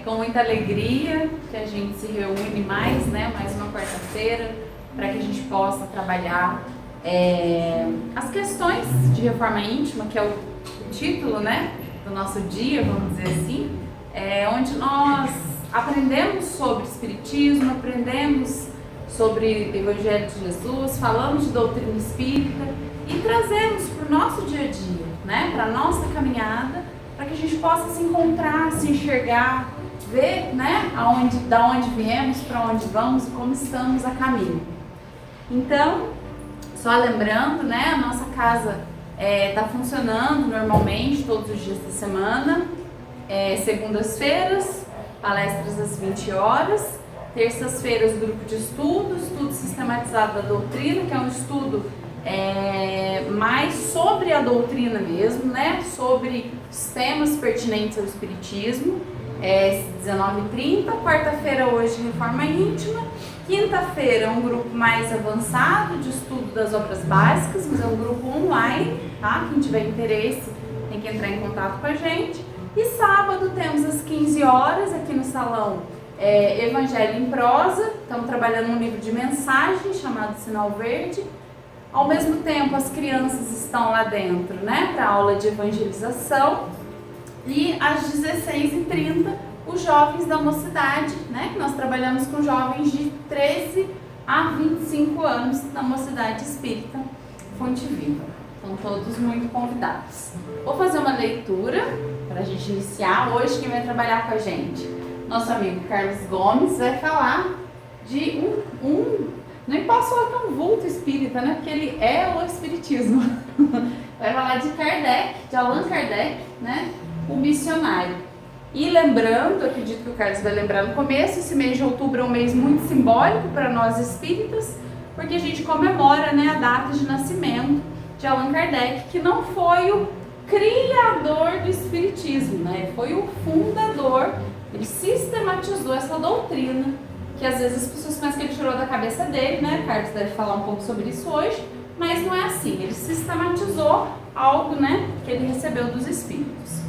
com muita alegria que a gente se reúne mais uma quarta-feira, para que a gente possa trabalhar as questões de reforma íntima, que é o título, do nosso dia, vamos dizer assim, onde nós aprendemos sobre espiritismo, aprendemos sobre o Evangelho de Jesus, falamos de doutrina espírita e trazemos para o nosso dia a dia, para a nossa caminhada, para que a gente possa se encontrar, se enxergar, ver da onde viemos, para onde vamos e como estamos a caminho. Então, só lembrando, a nossa casa está funcionando normalmente todos os dias da semana, segundas-feiras, palestras às 20 horas, terças-feiras, grupo de estudo sistematizado da doutrina, que é um estudo mais sobre a doutrina mesmo, sobre os temas pertinentes ao espiritismo, 19h30, quarta-feira hoje reforma íntima, quinta-feira um grupo mais avançado de estudo das obras básicas, mas é um grupo online, tá? Quem tiver interesse tem que entrar em contato com a gente. E sábado temos às 15 horas aqui no salão Evangelho em Prosa, estamos trabalhando um livro de mensagem chamado Sinal Verde. Ao mesmo tempo as crianças estão lá dentro, para aula de evangelização. E às 16h30 os jovens da mocidade, que nós trabalhamos com jovens de 13 a 25 anos da Mocidade Espírita Fonte Viva. Estão todos muito convidados. Vou fazer uma leitura para a gente iniciar. Hoje quem vai trabalhar com a gente, nosso amigo Carlos Gomes, vai falar de não posso falar que é um vulto espírita, porque ele é o espiritismo. Vai falar de Kardec, de Allan Kardec, o missionário. E lembrando, acredito que o Carlos vai lembrar no começo, esse mês de outubro é um mês muito simbólico para nós espíritas, porque a gente comemora a data de nascimento de Allan Kardec, que não foi o criador do espiritismo, foi o fundador. Ele sistematizou essa doutrina, que às vezes as pessoas pensam que ele tirou da cabeça dele, Carlos deve falar um pouco sobre isso hoje, mas não é assim. Ele sistematizou algo, que ele recebeu dos espíritos.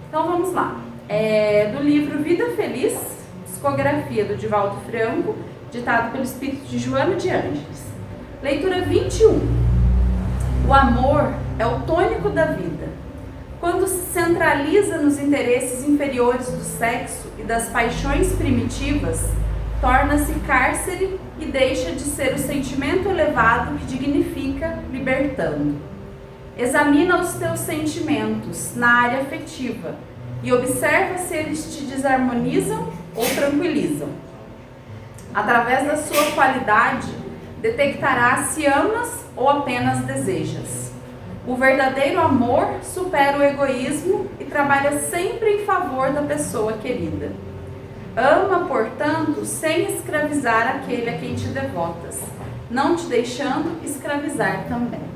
Então vamos lá. Do livro Vida Feliz, psicografia do Divaldo Franco, ditado pelo espírito de Joana de Ângeles. Leitura 21. O amor é o tônico da vida. Quando se centraliza nos interesses inferiores do sexo e das paixões primitivas, torna-se cárcere e deixa de ser o sentimento elevado que dignifica, libertando. Examina os teus sentimentos na área afetiva e observa se eles te desarmonizam ou tranquilizam. Através da sua qualidade, detectarás se amas ou apenas desejas. O verdadeiro amor supera o egoísmo e trabalha sempre em favor da pessoa querida. Ama, portanto, sem escravizar aquele a quem te devotas, não te deixando escravizar também.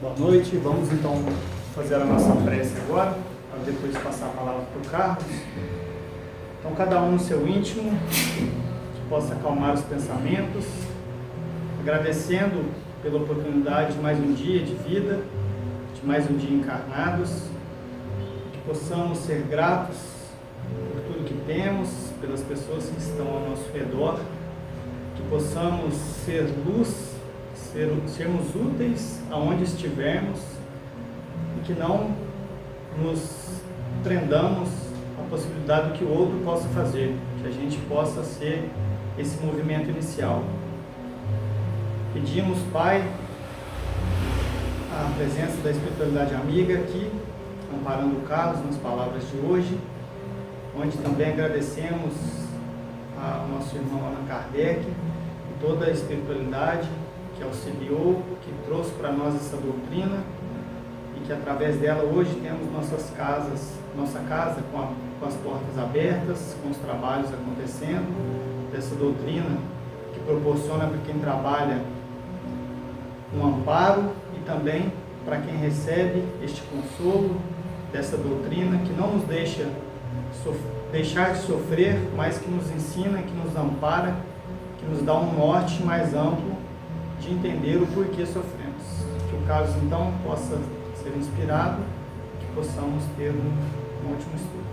Boa noite, vamos então fazer a nossa prece agora, para depois passar a palavra para o Carlos. Então, cada um no seu íntimo, que possa acalmar os pensamentos, agradecendo pela oportunidade de mais um dia de vida, de mais um dia encarnados, que possamos ser gratos por tudo que temos, pelas pessoas que estão ao nosso redor, que possamos ser luz, sermos úteis aonde estivermos e que não nos prendamos à possibilidade do que o outro possa fazer, que a gente possa ser esse movimento inicial. Pedimos, Pai, a presença da espiritualidade amiga aqui, amparando o Carlos nas palavras de hoje, onde também agradecemos ao nosso irmão Allan Kardec e toda a espiritualidade que auxiliou, que trouxe para nós essa doutrina e que através dela hoje temos nossa casa com as portas abertas, com os trabalhos acontecendo, dessa doutrina que proporciona para quem trabalha um amparo e também para quem recebe este consolo dessa doutrina que não nos deixa deixar de sofrer, mas que nos ensina, que nos ampara, que nos dá um norte mais amplo de entender o porquê sofremos. Que o Carlos então possa ser inspirado, que possamos ter um ótimo estudo.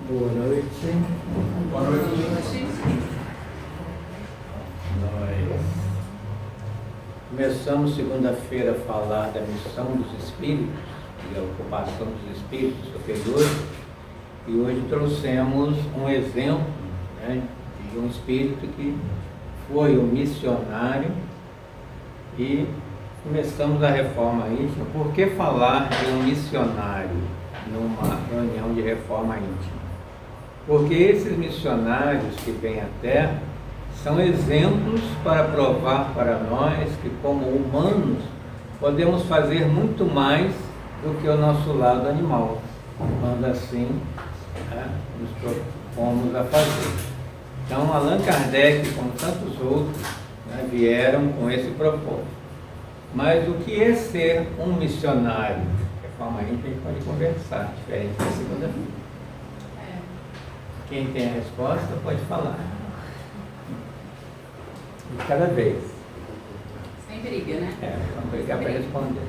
Boa noite. Boa noite. Nós começamos segunda-feira a falar da missão dos espíritos e a ocupação dos espíritos superiores, e hoje trouxemos um exemplo, né, de um espírito que foi um missionário, e começamos a reforma íntima. Por que falar de um missionário numa reunião de reforma íntima? Porque esses missionários que vêm à Terra são exemplos para provar para nós que, como humanos, podemos fazer muito mais do que o nosso lado animal, quando assim, né, nos propomos a fazer. Então, Allan Kardec, como tantos outros, né, vieram com esse propósito. Mas o que é ser um missionário? Reforma íntima, a gente pode conversar, diferente da segunda-feira. Quem tem a resposta pode falar. De cada vez. Sem briga, né? Vamos brigar para responder.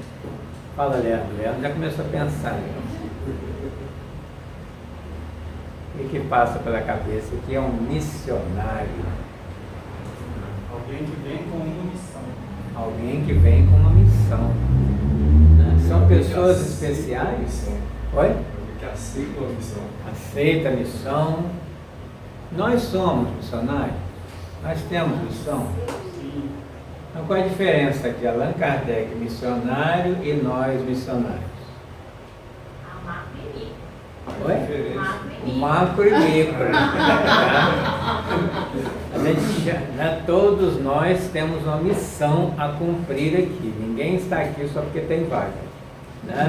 Fala, Leandro. Leandro já começou a pensar. O que passa pela cabeça que é um missionário? Alguém que vem com uma missão. Alguém que vem com uma missão. São pessoas especiais? Oi? Que aceita a missão. Aceita a missão. Nós somos missionários. Nós temos missão. Sim. Então, qual é a diferença de Allan Kardec, missionário, e nós, missionários? Oi? O macro e micro. Todos nós temos uma missão a cumprir aqui. Ninguém está aqui só porque tem vaga.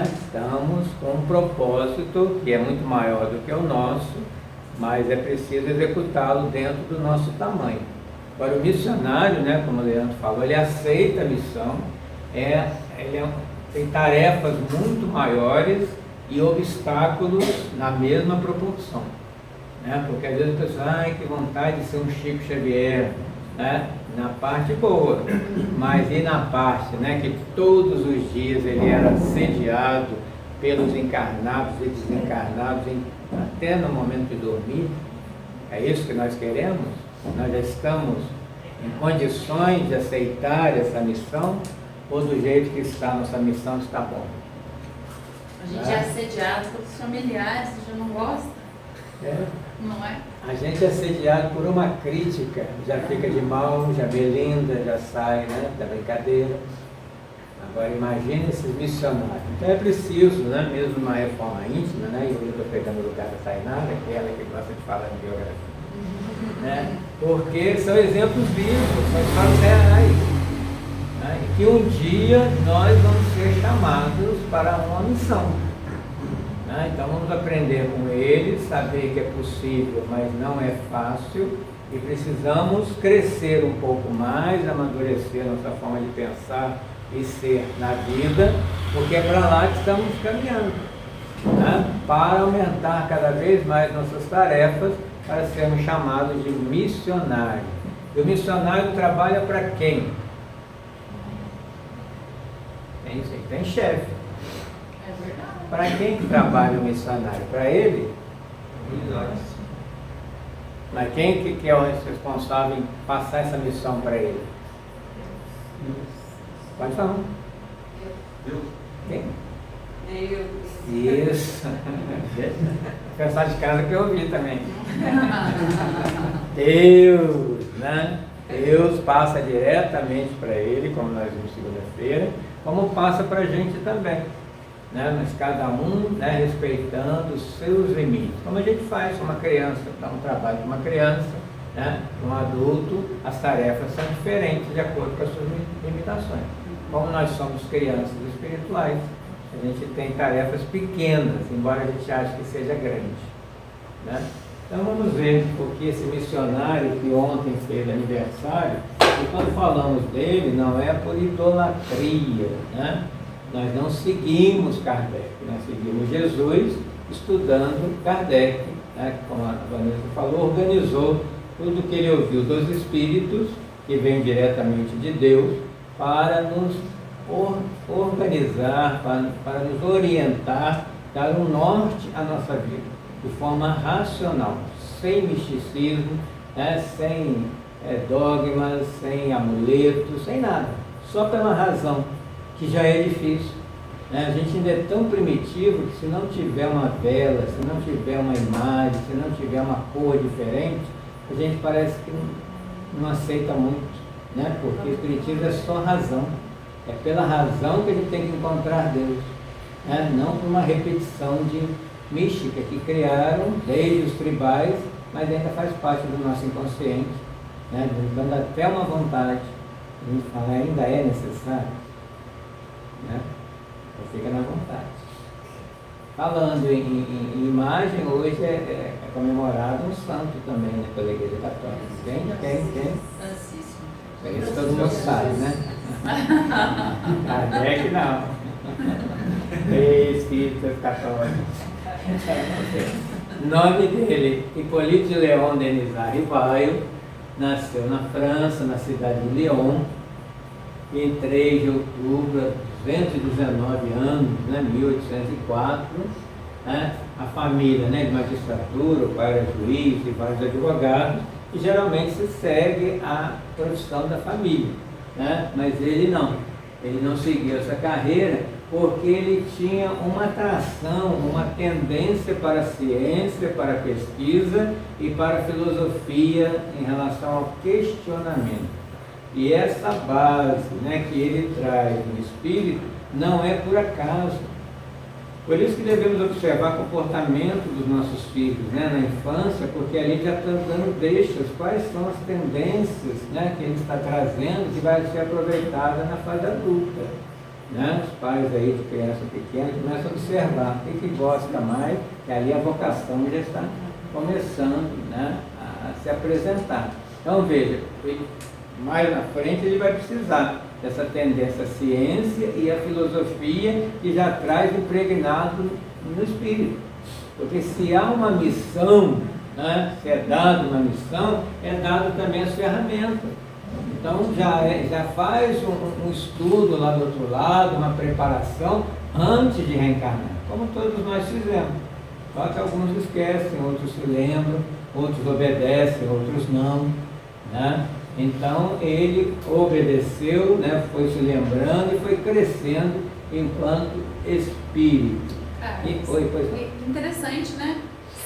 Estamos com um propósito que é muito maior do que o nosso, mas é preciso executá-lo dentro do nosso tamanho. Agora, o missionário, como o Leandro falou, ele aceita a missão, tem tarefas muito maiores e obstáculos na mesma proporção. Porque às vezes a pessoa, que vontade de ser um Chico Xavier, na parte boa, mas e na parte que todos os dias ele era assediado pelos encarnados e desencarnados, até no momento de dormir? É isso que nós queremos? Nós já estamos em condições de aceitar essa missão, ou do jeito que está nossa missão está bom? A gente é assediado pelos familiares, você já não gosta? Não é? A gente é assediado por uma crítica, já fica de mal, já melinda, já sai da brincadeira. Agora imagine esses missionários. Então é preciso, mesmo uma reforma íntima, e eu estou pegando o lugar da Tainara, que é ela que gosta de falar de biografia, porque são exemplos vivos, são histórias reais, e que um dia nós vamos ser chamados para uma missão. Então vamos aprender com eles, saber que é possível, mas não é fácil, e precisamos crescer um pouco mais, amadurecer nossa forma de pensar e ser na vida, porque é para lá que estamos caminhando, para aumentar cada vez mais nossas tarefas, para sermos chamados de missionários. E o missionário trabalha para quem? Tem chefe. É verdade. Para quem que trabalha o missionário? Para ele? Mas quem que é o responsável em passar essa missão para ele? Pode falar. Deus. Quem? Deus. Isso. Pensar de casa que eu ouvi também. Deus, Deus passa diretamente para ele, como nós vimos segunda-feira, como passa para a gente também. Mas cada um respeitando os seus limites, como a gente faz com uma criança, dá um trabalho com uma criança, com um adulto, as tarefas são diferentes de acordo com as suas limitações. Como nós somos crianças espirituais, a gente tem tarefas pequenas, embora a gente ache que seja grande. Então vamos ver, porque esse missionário que ontem fez aniversário, e quando falamos dele, não é por idolatria, Nós não seguimos Kardec, nós seguimos Jesus estudando Kardec, né? Como a Vanessa falou, organizou tudo o que ele ouviu dos Espíritos, que vem diretamente de Deus, para nos organizar, para nos orientar, dar um norte à nossa vida, de forma racional, sem misticismo, né? Sem dogmas, sem amuletos, sem nada, só pela razão, que já é difícil. A gente ainda é tão primitivo que se não tiver uma vela, se não tiver uma imagem, se não tiver uma cor diferente, a gente parece que não aceita muito, né? Porque o Espiritismo é só razão. É pela razão que a gente tem que encontrar Deus, né? Não por uma repetição de mística que criaram desde os tribais, mas ainda faz parte do nosso inconsciente, né? Dando até uma vontade. A gente fala, ainda é necessário, né? Então fica na vontade. Falando em imagem, hoje é comemorado um santo também, né, pela Igreja Católica. Quem? Isso todo mundo sabe, né? Kardec não. Espíritas católicos. Nome dele, Hippolyte de Léon Denisard Rivaio, nasceu na França, na cidade de Lyon, em 3 de outubro, 219 anos, né, 1804, né, a família, né, de magistratura, o pai era juiz e vários advogados, e geralmente se segue a profissão da família, né, mas ele não seguiu essa carreira porque ele tinha uma atração, uma tendência para a ciência, para a pesquisa e para a filosofia em relação ao questionamento. E essa base, né, que ele traz no espírito não é por acaso. Por isso que devemos observar o comportamento dos nossos filhos, né, na infância, porque ali já está dando deixas, quais são as tendências, né, que ele está trazendo que vai ser aproveitada na fase adulta. Né? Os pais aí de criança pequena começam a observar o que gosta mais, e ali a vocação já está começando, né, a se apresentar. Então veja, mais na frente ele vai precisar dessa tendência à ciência e à filosofia que já traz impregnado no espírito. Porque se há uma missão, né, se é dado uma missão, é dado também as ferramentas. Então já faz um estudo lá do outro lado, uma preparação antes de reencarnar, como todos nós fizemos. Só que alguns esquecem, outros se lembram, outros obedecem, outros não, né? Então ele obedeceu, né, foi se lembrando e foi crescendo enquanto espírito. Interessante, né?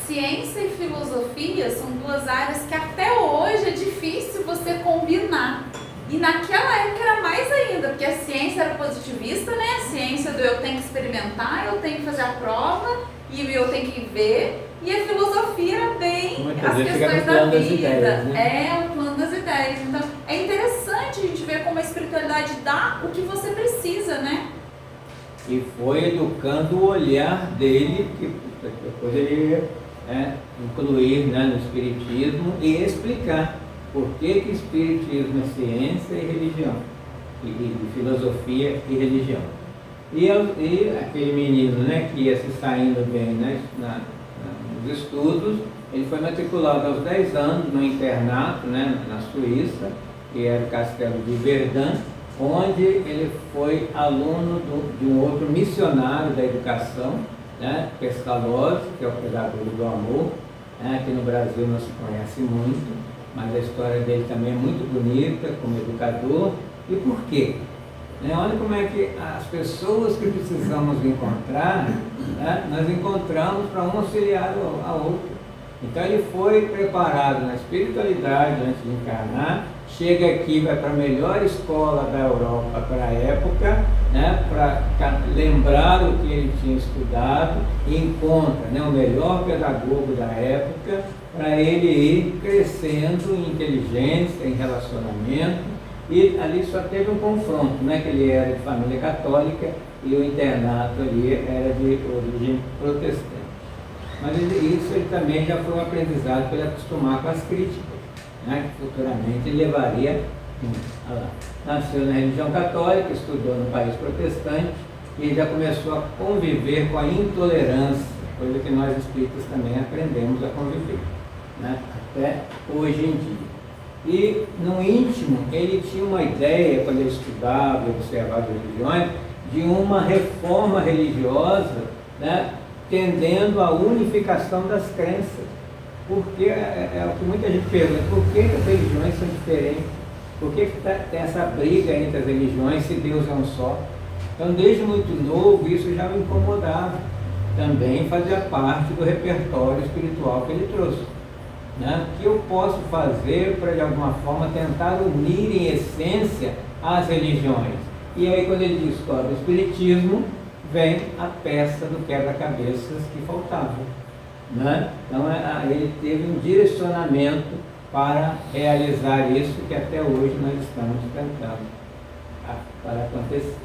Ciência e filosofia são duas áreas que até hoje é difícil você combinar. E naquela época era mais ainda, porque a ciência era positivista, né? A ciência do eu tenho que experimentar, eu tenho que fazer a prova e eu tenho que ver. E a filosofia era bem as questões da vida. Ideias, né? É o plano das ideias. Então é interessante a gente ver como a espiritualidade dá o que você precisa, né? E foi educando o olhar dele, que depois ele ia incluir, né, no Espiritismo e explicar por que Espiritismo é ciência e religião, e filosofia e religião. E aquele menino, né, que ia se saindo bem, né, nos estudos, ele foi matriculado aos 10 anos no internato, né, na Suíça, que era o Castelo de Verdun, onde ele foi aluno de um outro missionário da educação, né, Pestalozzi, que é o pedagogo do amor, né, que no Brasil não se conhece muito, mas a história dele também é muito bonita como educador. E por quê? Olha como é que as pessoas que precisamos encontrar, né, nós encontramos para um auxiliar a outro. Então ele foi preparado na espiritualidade antes de encarnar, chega aqui, vai para a melhor escola da Europa para a época, né, para lembrar o que ele tinha estudado, e encontra, né, o melhor pedagogo da época para ele ir crescendo em inteligência, em relacionamento. E ali só teve um confronto, né, que ele era de família católica e o internato ali era de origem protestante. Mas isso ele também já foi um aprendizado para ele acostumar com as críticas, né, que futuramente ele levaria. Nasceu na religião católica, estudou no país protestante, e já começou a conviver com a intolerância, coisa que nós espíritas também aprendemos a conviver, né? Até hoje em dia. E no íntimo, ele tinha uma ideia, quando ele estudava e observava religiões, de uma reforma religiosa, né, tendendo à unificação das crenças. Porque é o que muita gente pergunta, por que as religiões são diferentes? Por que tem essa briga entre as religiões se Deus é um só? Então, desde muito novo, isso já me incomodava. Também fazia parte do repertório espiritual que ele trouxe. Né? O que eu posso fazer para, de alguma forma, tentar unir em essência as religiões? E aí, quando ele descobre o Espiritismo, vem a peça do quebra-cabeças que faltava. Né? Então, ele teve um direcionamento para realizar isso que até hoje nós estamos tentando para acontecer.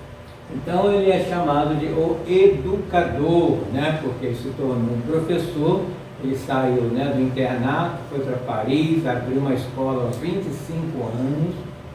Então, ele é chamado de o educador, né? Porque ele se tornou um professor. Ele saiu, né, do internato, foi para Paris, abriu uma escola aos 25 anos,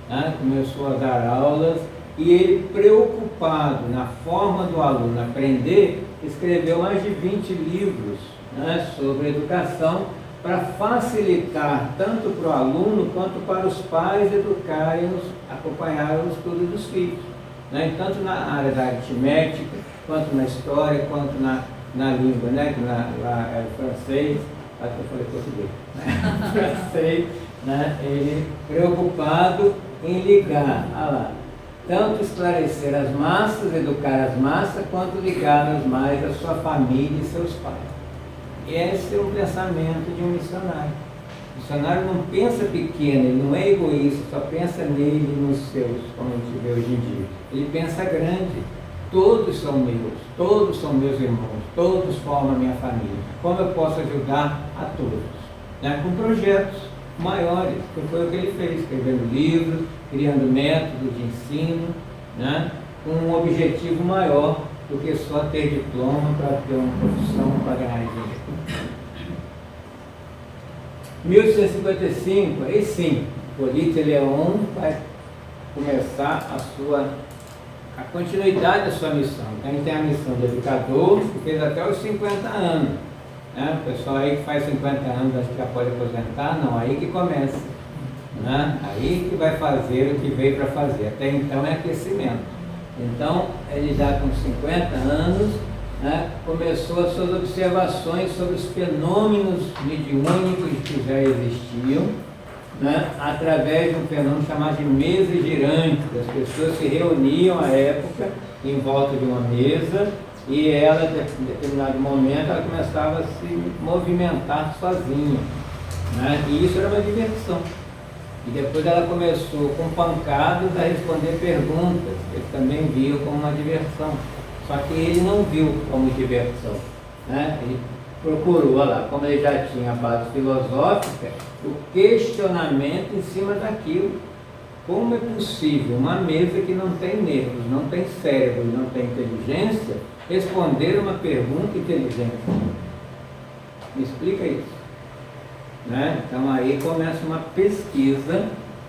né, começou a dar aulas, e ele, preocupado na forma do aluno aprender, escreveu mais de 20 livros, né, sobre educação, para facilitar tanto para o aluno quanto para os pais educarem, acompanharem o estudo dos filhos, né, tanto na área da aritmética, quanto na história, quanto na língua, né? Lá é francês, até eu falei português, né? Francês, né? Ele preocupado em ligar, tanto esclarecer as massas, educar as massas, quanto ligar mais a sua família e seus pais. Esse é um pensamento de um missionário. O missionário não pensa pequeno, ele não é egoísta, só pensa nele e nos seus, como a gente vê hoje em dia. Ele pensa grande. Todos são meus irmãos, todos formam a minha família. Como eu posso ajudar a todos? Né? Com projetos maiores, que foi o que ele fez, escrevendo livros, criando métodos de ensino, né? Com um objetivo maior do que só ter diploma para ter uma profissão para ganhar dinheiro. 1855, aí sim, Hipólito Leon vai começar a continuidade da sua missão. Então, a gente tem a missão de educador, que fez até os 50 anos. Né? O pessoal aí que faz 50 anos, acho que já pode aposentar, não, aí que começa. Né? Aí que vai fazer o que veio para fazer. Até então é aquecimento. Então, ele já com 50 anos, né, começou as suas observações sobre os fenômenos mediúnicos que já existiam, né, através de um fenômeno chamado de mesa girante. As pessoas se reuniam à época em volta de uma mesa e ela, em determinado momento, ela começava a se movimentar sozinha, né, e isso era uma diversão. E depois ela começou com pancadas a responder perguntas, ele também viu como uma diversão. Só que ele não viu como diversão, né? Ele procurou, olha lá, como ele já tinha a base filosófica, o questionamento em cima daquilo. Como é possível uma mesa que não tem nervos, não tem cérebro, não tem inteligência, responder uma pergunta inteligente? Me explica isso. Né? Então aí começa uma pesquisa,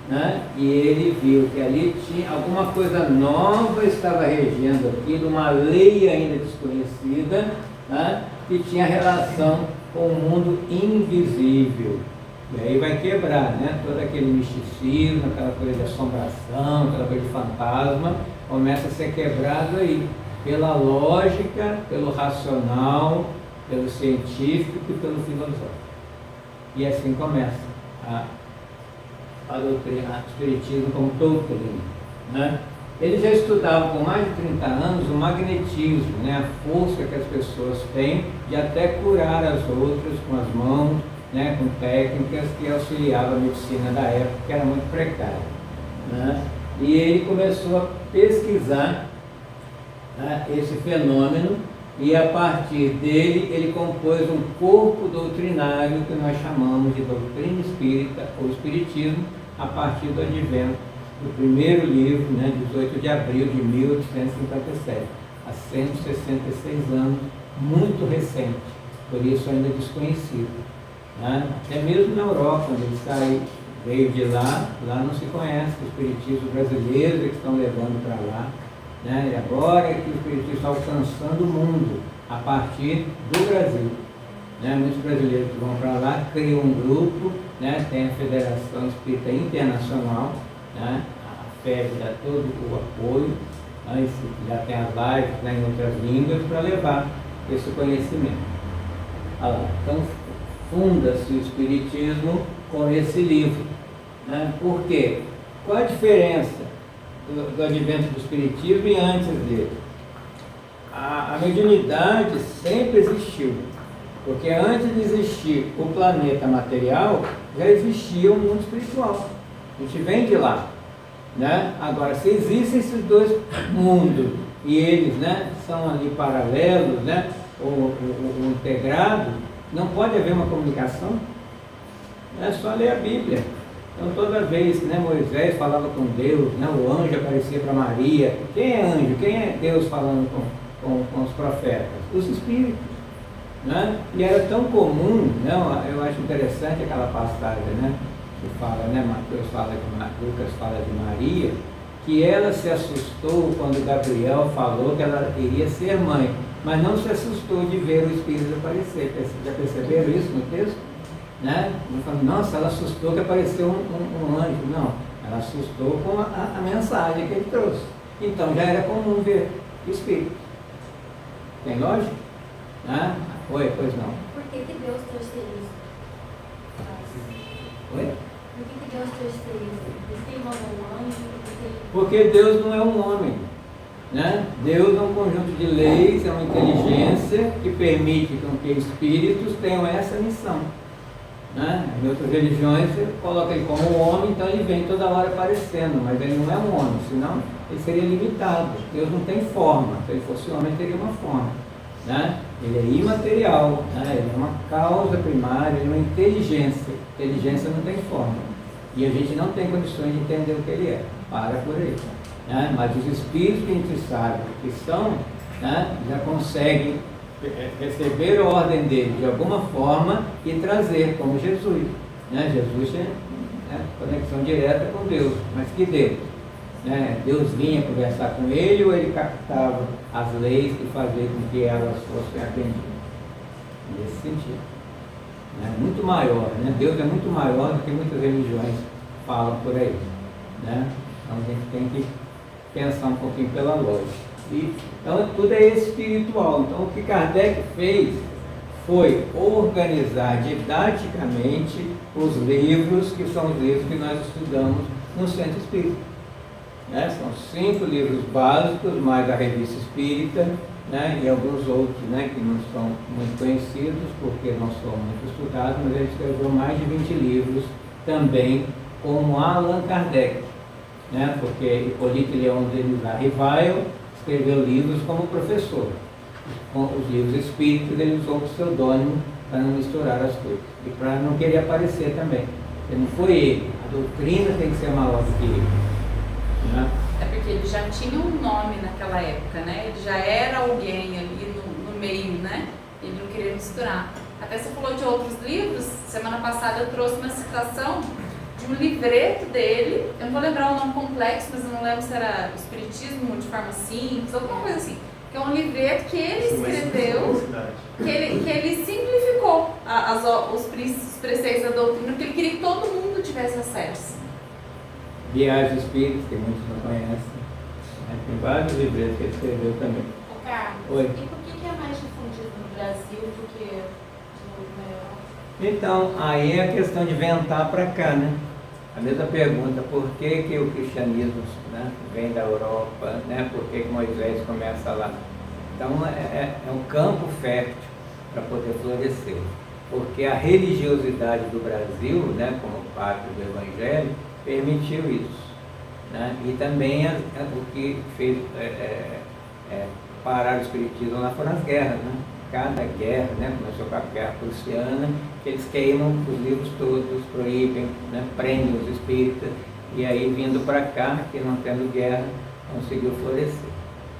né? E ele viu que ali tinha alguma coisa nova estava regendo aquilo, uma lei ainda desconhecida, né? Que tinha relação com o mundo invisível. E aí vai quebrar, né? Todo aquele misticismo, aquela coisa de assombração, aquela coisa de fantasma, começa a ser quebrado aí, pela lógica, pelo racional, pelo científico e pelo filosófico. E assim começa a doutrina, o Espiritismo como doutrina, né? Eles já estudavam com mais de 30 anos o magnetismo, né? A força que as pessoas têm de até curar as outras com as mãos, né? Com técnicas que auxiliavam a medicina da época, que era muito precária, né? E ele começou a pesquisar, né, esse fenômeno. E a partir dele, ele compôs um corpo doutrinário que nós chamamos de doutrina espírita ou espiritismo, a partir do advento do primeiro livro, né, 18 de abril de 1857, há 166 anos, muito recente, por isso ainda desconhecido. Né? Até mesmo na Europa, quando ele veio de lá não se conhece o espiritismo brasileiro que estão levando para lá. né? E agora é que o Espiritismo está alcançando o mundo a partir do Brasil. Né? Muitos brasileiros que vão para lá criam um grupo, né? Tem a Federação Espírita Internacional, né? A FEB dá todo o apoio, né? Já tem as lives, né, em outras línguas para levar esse conhecimento. Olha lá, então funda-se o Espiritismo com esse livro. Né? Por quê? Qual a diferença do advento do Espiritismo e antes dele? A mediunidade sempre existiu, porque antes de existir o planeta material, já existia o mundo espiritual. A gente vem de lá. Né? Agora, se existem esses dois mundos e eles, né, são ali paralelos, né, ou integrados, não pode haver uma comunicação. É só ler a Bíblia. Então, toda vez que, né, Moisés falava com Deus, né, o anjo aparecia para Maria. Quem é anjo? Quem é Deus falando com os profetas? Os espíritos. Né? E era tão comum, né, eu acho interessante aquela passagem, né, que fala, né, Mateus fala de Lucas fala de Maria, que ela se assustou quando Gabriel falou que ela iria ser mãe, mas não se assustou de ver o Espírito aparecer. Já perceberam isso no texto? Né? Não falou, nossa, ela assustou que apareceu um anjo. Não, ela assustou com a mensagem que ele trouxe. Então já era comum ver o Espírito. Tem lógica? Né? Oi, pois não. Por que Deus trouxe isso? Oi? Por que Deus trouxe isso? Ele mandou um anjo? Porque Deus não é um homem. Né? Deus é um conjunto de leis, é uma inteligência que permite que espíritos tenham essa missão. Né? Em outras religiões você coloca ele como um homem, então ele vem toda hora aparecendo, mas ele não é um homem, senão ele seria limitado. Deus não tem forma, se ele fosse homem teria uma forma. Né? Ele é imaterial, né? Ele é uma causa primária, ele é uma inteligência. Inteligência não tem forma. E a gente não tem condições de entender o que ele é. Para por aí. Né? Mas os espíritos que a gente sabe que são, né, já conseguem receber a ordem dele de alguma forma e trazer, como Jesus. Né? Jesus tinha, né, conexão direta com Deus, mas que Deus? Né? Deus vinha conversar com ele ou ele captava as leis e fazia com que elas fossem atendidas? Nesse sentido. Né? Muito maior, né? Deus é muito maior do que muitas religiões falam por aí. Né? Então a gente tem que pensar um pouquinho pela lógica. Então tudo é espiritual. Então o que Kardec fez foi organizar didaticamente os livros, que são os livros que nós estudamos no Centro Espírita. Né? São 5 livros básicos, mais a Revista Espírita, né? E alguns outros, né, que não são muito conhecidos, porque não são muito estudados, mas ele escreveu mais de 20 livros também, como Allan Kardec. Né? Porque Hipólito Leão de Rivail escreveu livros como professor. Com os livros espíritos ele usou o pseudônimo para não misturar as coisas e para não querer aparecer também. Porque não foi ele, a doutrina tem que ser maior do que ele. Né? É porque ele já tinha um nome naquela época, né? Ele já era alguém ali no meio, né? Ele não queria misturar. Até você falou de outros livros, semana passada eu trouxe uma citação de um livreto dele, eu não vou lembrar o nome complexo, mas eu não lembro se era Espiritismo de forma simples, alguma coisa assim, que é um livreto que ele escreveu, que ele simplificou os preceitos da doutrina, porque ele queria que todo mundo tivesse acesso. Viagens Espíritas, que muitos não conhecem. Né? Tem vários livros que ele escreveu também. Ô Carlos, Oi. e por que é mais difundido no Brasil do que na Europa? Então, aí é a questão de ventar para cá, né? A mesma pergunta, por que o cristianismo, né, vem da Europa, né? Por que Moisés começa lá? Então, é um campo fértil para poder florescer. Porque a religiosidade do Brasil, né, como parte do Evangelho, permitiu isso. Né? E também o que fez parar o Espiritismo lá foram as guerras. Né? Cada guerra, né, começou com a guerra prussiana, que eles queimam os livros todos, proíbem, né, prendem os espíritas, e aí vindo para cá, que não tendo guerra, conseguiu florescer.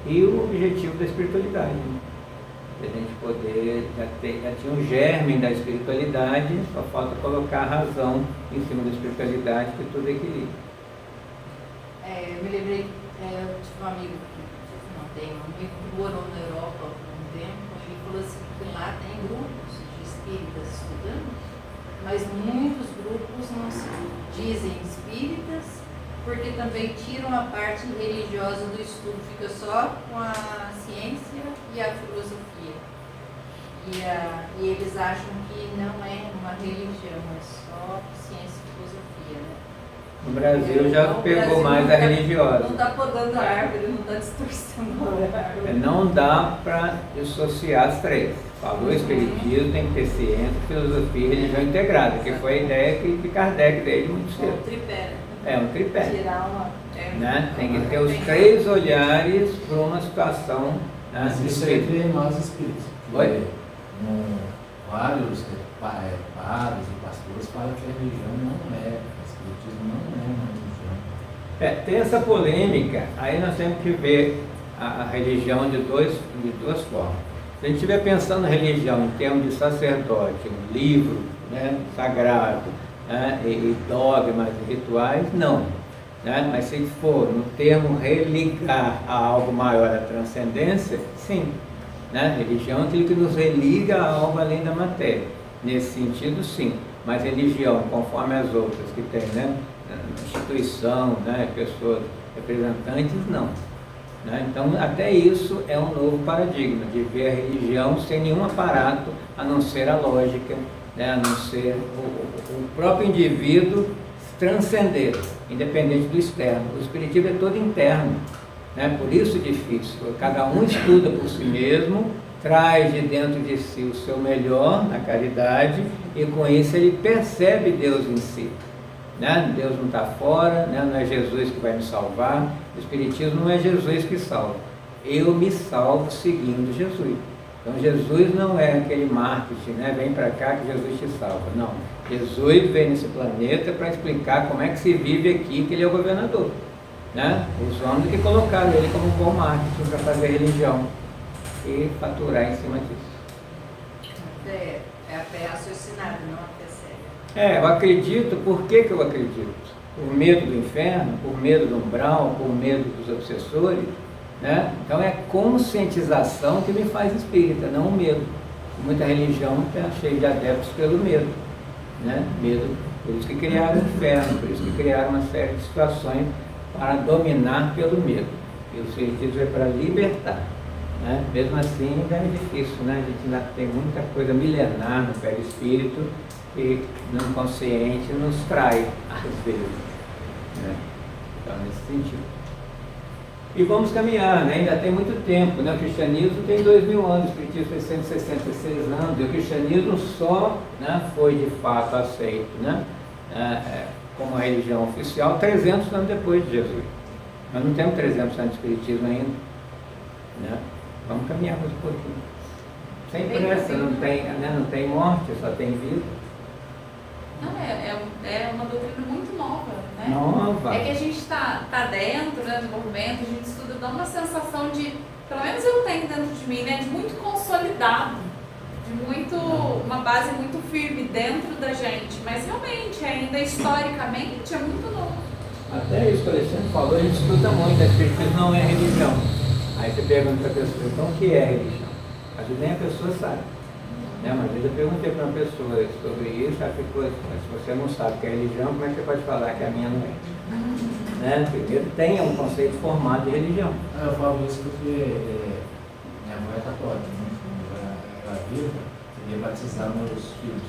E o objetivo da espiritualidade, né? A gente poder, já tinha um germe da espiritualidade, só falta colocar a razão em cima da espiritualidade, que tudo é equilíbrio. Eu me lembrei, eu tive um amigo que tem um amigo que morou na Europa por um tempo, ele falou assim que lá tem grupos de espíritas estudando, mas muitos grupos não se dizem espíritas, porque também tiram a parte religiosa do estudo, fica só com a ciência e a filosofia. E eles acham que não é uma religião, é só ciência e filosofia, né? No Brasil já Então, o pegou Brasil mais não a tá- religiosa. Não está podando a árvore, não está distorcendo a árvore. Não dá para dissociar as três. Falou espiritismo, tem que ter ciência, filosofia e religião integrada, que foi a ideia que Kardec deu muito O cedo. tripé, É um tripé. tirar uma... Né? Tem que ter os três olhares para uma situação, né, Mas isso espírita. entre nós espíritos. Oi? Vários padres e pastores falam que a religião não é, o espiritismo não é uma religião. Tem essa polêmica, aí nós temos que ver a religião de duas formas. Se a gente estiver pensando em religião em termos de sacerdote, um livro, né, sagrado, né, e dogmas e rituais, não. Né? Mas se for no termo religar a algo maior, a transcendência, sim. Né? Religião é aquilo que nos religa a algo além da matéria. Nesse sentido, sim. Mas religião, conforme as outras que tem, né? Instituição, né? Pessoas representantes, não. Né? Então, até isso é um novo paradigma, de ver a religião sem nenhum aparato, a não ser a lógica, né? A não ser o próprio indivíduo transcender, independente do externo. O espiritismo é todo interno. Né? Por isso difícil. Cada um estuda por si mesmo, traz de dentro de si o seu melhor na caridade e com isso ele percebe Deus em si. Né? Deus não está fora, né? Não é Jesus que vai me salvar. O espiritismo não é Jesus que salva. Eu me salvo seguindo Jesus. Então Jesus não é aquele marketing, né? Vem para cá que Jesus te salva. Não. Jesus veio nesse planeta para explicar como é que se vive aqui, que ele é o governador. Né? Os homens que colocaram ele como um bom marketing para fazer religião e faturar em cima disso. É a fé raciocinada, não a fé cega. Eu acredito. Por que eu acredito? Por medo do inferno, por medo do umbral, por medo dos obsessores, né? Então é conscientização que me faz espírita, não o medo. Muita religião está cheia de adeptos pelo medo, né? Medo, por isso que criaram o inferno, por isso que criaram uma série de situações para dominar pelo medo. E o espiritismo é para libertar. Né? Mesmo assim, ainda é difícil, né? A gente ainda tem muita coisa milenar no perispírito que no inconsciente nos trai, às vezes. Né? Então, nesse sentido. E vamos caminhar, né? Ainda tem muito tempo. Né? O cristianismo tem 2000 anos, o espiritismo tem 166 anos, e o cristianismo só, né, foi de fato aceito, né? Como a religião oficial 300 anos depois de Jesus. Nós não temos 300 anos de espiritismo ainda. Né? Vamos caminhar mais um pouquinho. Sem pressa, não tem morte, só tem vida. Não, é uma doutrina muito nova, né? Nova. É que a gente tá dentro, né, do movimento, a gente estuda, dá uma sensação de, pelo menos eu tenho dentro de mim, né, de muito consolidado, de uma base muito firme dentro da gente, mas realmente, ainda historicamente, é muito novo. Até isso que o Alexandre falou, a gente estuda muito, a espiritismo não é religião. Aí você pergunta para a pessoa, então o que é religião? Às vezes nem a pessoa sabe. Né? Mas eu perguntei para uma pessoa sobre isso, ela ficou assim, mas se você não sabe o que é religião, como é que você pode falar que a minha não é? Né? Primeiro tem um conceito formado de religião. Eu falo isso porque minha mãe é católica, né? Ela viva, queria batizar meus filhos.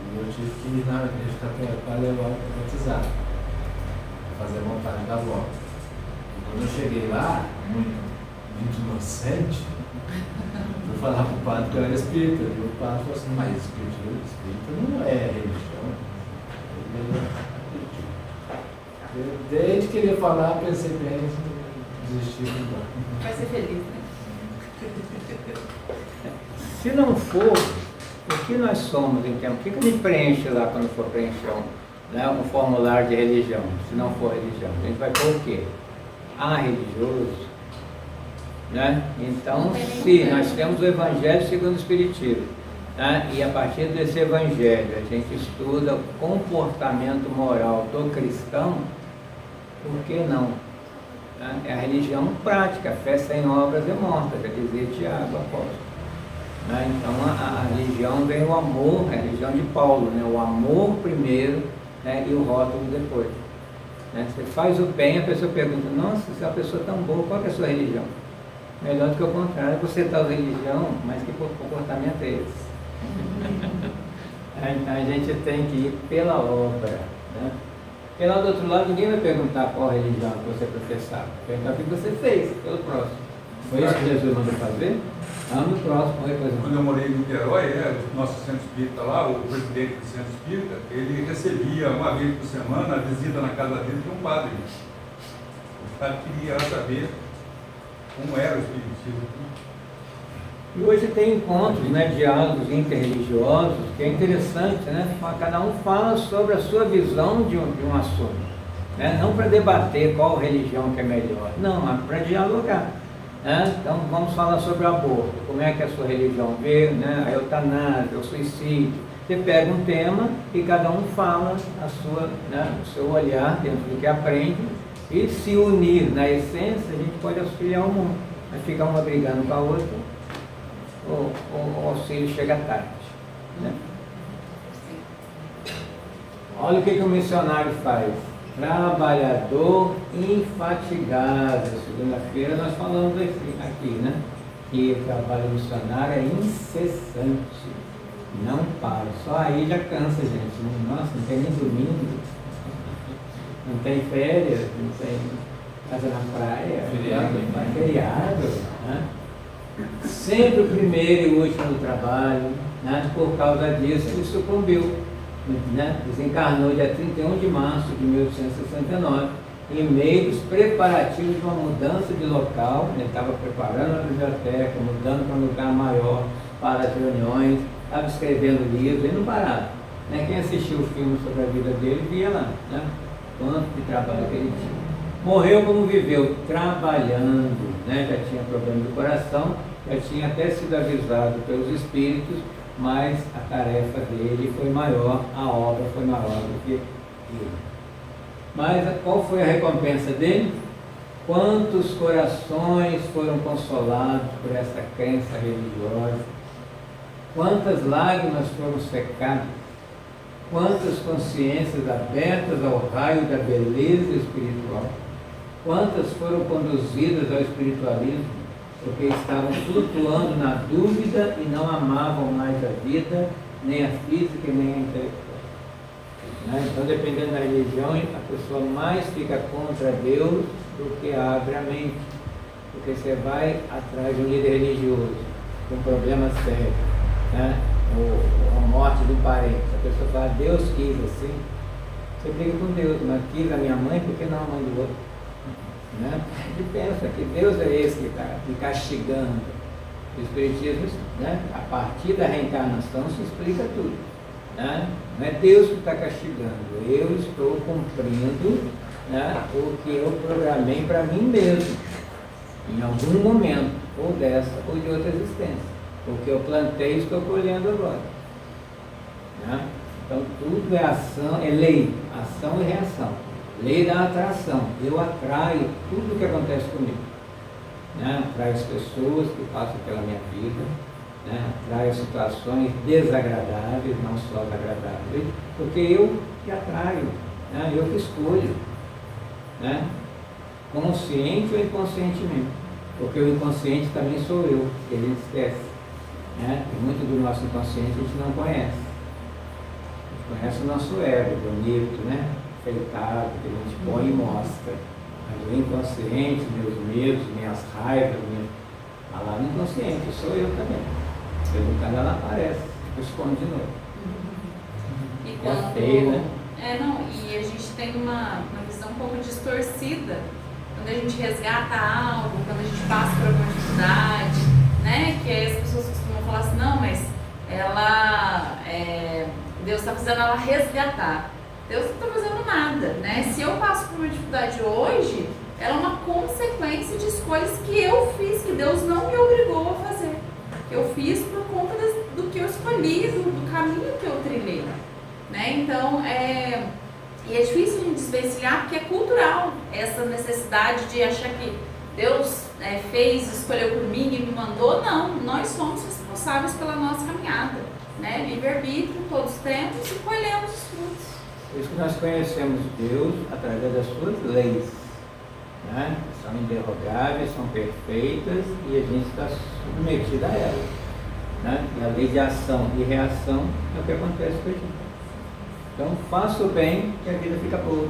E eu tive que ir na igreja católica para levar para batizar, para fazer a vontade da avó. E quando eu cheguei lá, muito inocente, eu falava para o padre que eu era espírita. E o padre falou assim, mas espírita não é religião. Desde que ele ia falar, pensei bem em desistir. Vai ser feliz, né? Se não for, o que nós somos em termos? O que a gente preenche lá quando for preencher um formulário de religião, se não for religião? A gente vai pôr o quê? Religioso. Né? Então, se nós temos o Evangelho segundo o Espiritismo, né? E a partir desse Evangelho a gente estuda o comportamento moral do cristão, por que não né? É a religião prática, a fé sem obras é morta, já dizia Tiago, apóstolo. Né? Então a religião vem o amor, é a religião de Paulo, né? O amor primeiro, né? E o rótulo depois. Né? Você faz o bem, a pessoa pergunta, nossa, você é uma pessoa tão boa, qual que é a sua religião? Melhor do que o contrário, você está usando religião, mas que comportamento é esse? Então a gente tem que ir pela obra. Né? Porque lá do outro lado ninguém vai perguntar qual religião que você professava, vai perguntar o que você fez pelo próximo. Foi isso que Jesus mandou fazer? Ame o próximo. Quando eu morei em Niterói, o nosso centro espírita lá, o presidente do centro espírita, ele recebia uma vez por semana a visita na casa dele de um padre. O padre queria saber como era o espiritismo. E hoje tem encontros, né, diálogos interreligiosos, que é interessante, né? Cada um fala sobre a sua visão de um assunto. Né? Não para debater qual religião que é melhor, não, mas para dialogar. Né? Então vamos falar sobre o aborto, como é que a sua religião vê, né? A eutanásia, o suicídio. Você pega um tema e cada um fala a sua, né, o seu olhar dentro do que aprende, e se unir na essência, a gente pode auxiliar o mundo. Mas ficar uma brigando com a outra, o auxílio chega tarde. Né? Olha o que o missionário faz. Trabalhador infatigável. Segunda-feira nós falamos aqui, né? Que o trabalho missionário é incessante. Não para. Só aí já cansa, gente. Nossa, não tem nem domingo. Não tem férias, não tem casa na praia. Feriado. Né? Sempre o primeiro e o último do trabalho. Né? Por causa disso, ele sucumbiu. Né? Desencarnou dia 31 de março de 1869, em meio dos preparativos de uma mudança de local. Ele estava preparando a biblioteca, mudando para um lugar maior para as reuniões, estava escrevendo livros e não parava. Né? Quem assistiu o filme sobre a vida dele via lá, né? Quanto de trabalho que ele tinha. Morreu como viveu, trabalhando, né? Já tinha problema do coração, já tinha até sido avisado pelos espíritos, mas a tarefa dele foi maior, a obra foi maior do que ele. Mas qual foi a recompensa dele? Quantos corações foram consolados por essa crença religiosa? Quantas lágrimas foram secadas? Quantas consciências abertas ao raio da beleza espiritual? Quantas foram conduzidas ao espiritualismo? Porque estavam flutuando na dúvida e não amavam mais a vida, nem a física, nem a intelectual. Né? Então, dependendo da religião, a pessoa mais fica contra Deus do que abre a mente. Porque você vai atrás de um líder religioso com problemas sérios, né? Ou a morte de um parente. A pessoa fala, Deus quis assim. Você briga com Deus, mas quis a minha mãe, por que não a mãe do outro? Né? A gente pensa que Deus é esse que está me castigando. O Espiritismo, né? A partir da reencarnação se explica tudo. Né? Não é Deus que está castigando, eu estou cumprindo, né, o que eu programei para mim mesmo, em algum momento, ou dessa ou de outra existência. O que eu plantei estou colhendo agora. Né? Então tudo é ação, é lei, ação e reação. Lei da atração. Eu atraio tudo o que acontece comigo. Né? Atraio as pessoas que passam pela minha vida. Né? Atraio situações desagradáveis, não só agradáveis, porque eu que atraio, né? Eu que escolho. Né? Consciente ou inconscientemente. Porque o inconsciente também sou eu, que a gente esquece. Né? E muito do nosso inconsciente a gente não conhece. A gente conhece o nosso ego, bonito, né? Feitado, que a gente põe e mostra. Mas o inconsciente, meus medos, minhas raivas, está lá no inconsciente, sou eu também. Quando ela aparece, esconde de novo. E quando... É feio, né? E a gente tem uma visão um pouco distorcida quando a gente resgata algo, quando a gente passa por alguma dificuldade, né? Que aí as pessoas costumam falar assim, não, mas Deus está fazendo ela resgatar. Deus não está fazendo nada, né? Se eu passo por uma dificuldade hoje, ela é uma consequência de escolhas que eu fiz, que Deus não me obrigou a fazer. Que eu fiz por conta do que eu escolhi, do caminho que eu trilhei. Né? Então, E é difícil a gente desvencilhar porque é cultural essa necessidade de achar que Deus fez, escolheu por mim e me mandou. Não, nós somos responsáveis pela nossa caminhada, né? Livre-arbítrio, todos temos e colhemos os frutos. Por isso que nós conhecemos Deus através das suas leis, né? São interrogáveis, são perfeitas e a gente está submetido a elas, né? E a lei de ação e reação é o que acontece com a gente. Então faça o bem que a vida fica boa,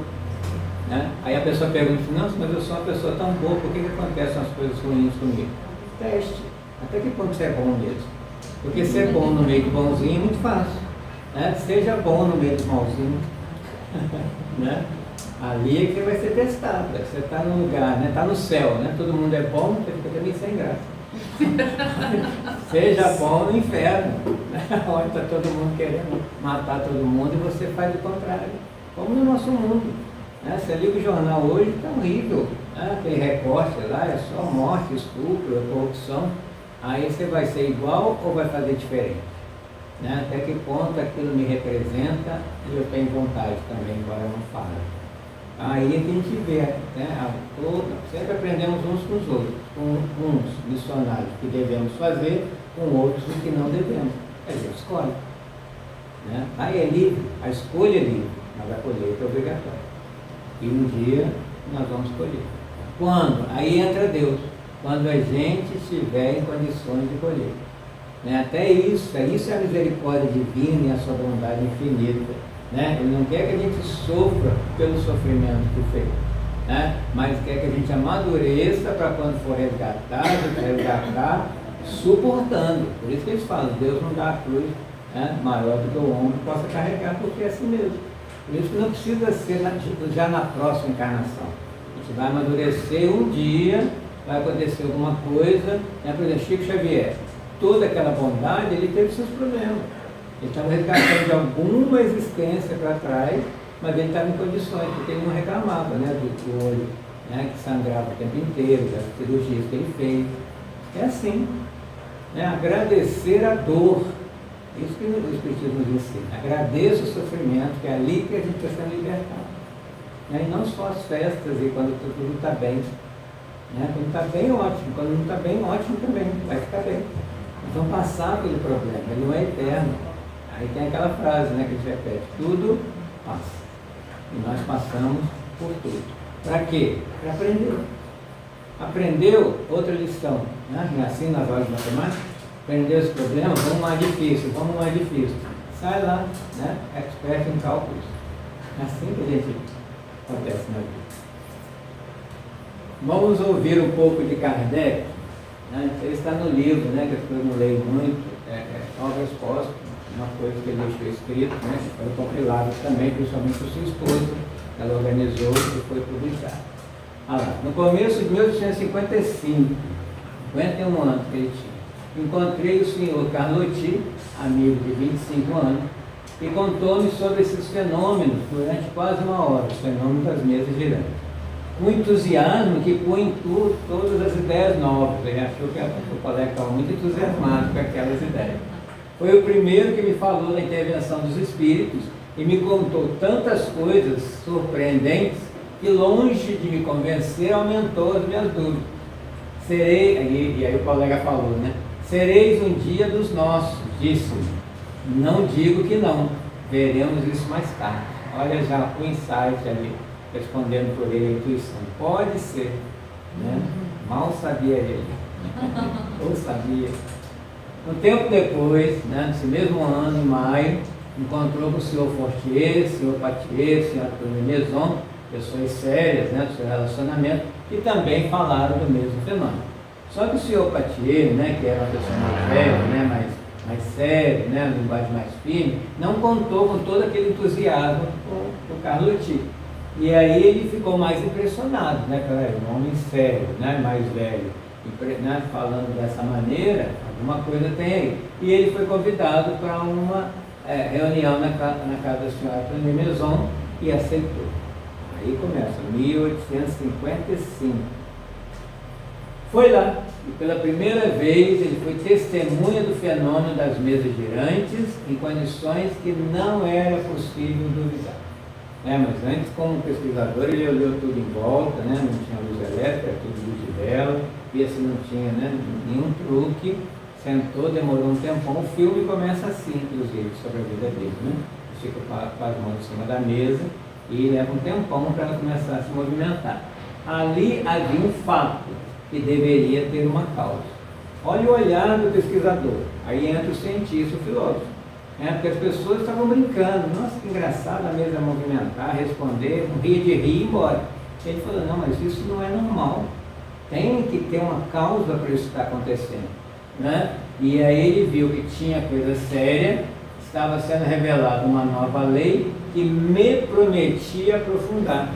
né? Aí a pessoa pergunta, não, mas eu sou uma pessoa tão boa, por que acontecem as coisas ruins comigo? Teste, até que ponto você é bom mesmo? Porque ser bom no meio do bonzinho é muito fácil, né? Seja bom no meio do malzinho, né? Ali é que vai ser testado. Você está no lugar, né? Está no céu, né? Todo mundo é bom, você fica também sem graça. Seja bom no inferno, né? Onde está todo mundo querendo matar todo mundo e você faz o contrário, como no nosso mundo, né? Você liga o jornal hoje, está horrível, né? Aquele recorte lá é só morte, estupro, corrupção. Aí você vai ser igual ou vai fazer diferente? Né? Até que ponto aquilo me representa e eu tenho vontade também, embora eu não fale. Aí a gente vê, né? Sempre aprendemos uns com os outros, com uns missionários que devemos fazer, com outros o que não devemos. A gente escolhe, né? Aí é livre, a escolha é livre, mas a colheita é obrigatória. E um dia nós vamos colher. Quando? Aí entra Deus, quando a gente estiver em condições de colher. Né? Até isso é a misericórdia divina e a sua bondade infinita. Né? Ele não quer que a gente sofra pelo sofrimento que fez, né? Mas quer que a gente amadureça para quando for resgatar, suportando. Por isso que eles falam, Deus não dá a cruz, né, maior do que o homem possa carregar, porque é assim mesmo. Por isso que não precisa ser já na próxima encarnação. A gente vai amadurecer um dia, vai acontecer alguma coisa, né? Por exemplo, Chico Xavier, toda aquela bondade, ele teve seus problemas. Ele estava resgatando de alguma existência para trás, mas ele estava em condições, porque ele não reclamava, né, do olho, né, que sangrava o tempo inteiro, das cirurgias que ele fez. É assim, né, agradecer a dor. Isso que o Espiritismo nos ensina. Agradeça o sofrimento, que é ali que a gente está sendo libertado. Né, e não só as festas e quando tudo está bem. Né, quando está bem, ótimo. Quando não está bem, ótimo também. Vai ficar bem. Então passar pelo problema, ele não é eterno. Aí tem aquela frase, né, que a gente repete, tudo passa. E nós passamos por tudo. Para quê? Para aprender. Aprendeu, outra lição, né? Assim nas aulas de matemática, aprendeu esse problema, vamos mais difícil. Sai lá, né? Expert em cálculos. É assim que a gente acontece na vida. Vamos ouvir um pouco de Kardec, né? Ele está no livro, né, que as pessoas não leem muito, é uma resposta. Uma coisa que ele deixou escrito, né, foi compilado também, principalmente por sua esposa, ela organizou e foi publicado. No começo de 1855, 51 anos que ele tinha, encontrei o senhor Carlotti, amigo de 25 anos, e contou-me sobre esses fenômenos durante quase uma hora, os fenômenos das mesas girantes. Um entusiasmo que põe em tudo todas as ideias novas. Ele achou que o colega estava muito entusiasmado com aquelas ideias. Foi o primeiro que me falou da intervenção dos espíritos e me contou tantas coisas surpreendentes que, longe de me convencer, aumentou as minhas dúvidas. E aí o colega falou, né? Sereis um dia dos nossos, disse-me. Não digo que não, veremos isso mais tarde. Olha já o insight ali, respondendo por ele a intuição. Pode ser, né? Mal sabia ele. Ou sabia. Um tempo depois, né, nesse mesmo ano, em maio, encontrou com o senhor Fortier, o senhor Patier, o senhor Maison, pessoas sérias, né, do seu relacionamento, que também falaram do mesmo fenômeno. Só que o senhor Patier, né, que era uma pessoa mais velha, né, mais séria, né, linguagem mais firme, não contou com todo aquele entusiasmo com o Carlotti. E aí ele ficou mais impressionado, né, um homem sério, né, mais velho, né, falando dessa maneira, alguma coisa tem aí. E ele foi convidado para uma reunião na casa da senhora Maison e aceitou. Aí começa, 1855. Foi lá, e pela primeira vez ele foi testemunha do fenômeno das mesas girantes em condições que não era possível duvidar. Mas antes, como pesquisador, ele olhou tudo em volta, né? Não tinha luz elétrica, era tudo luz de vela, via se não tinha, né, nenhum truque, sentou, demorou um tempão. O filme começa assim, inclusive, sobre a vida dele, né? Fica com as mãos em cima da mesa e leva um tempão para ela começar a se movimentar. Ali havia um fato que deveria ter uma causa. Olha o olhar do pesquisador, aí entra o cientista, o filósofo. Porque as pessoas estavam brincando, nossa, que engraçado a mesa movimentar, responder, rir de rir e ir embora. Ele falou, não, mas isso não é normal, tem que ter uma causa para isso estar acontecendo, né? E aí ele viu que tinha coisa séria, estava sendo revelada uma nova lei que me prometia aprofundar.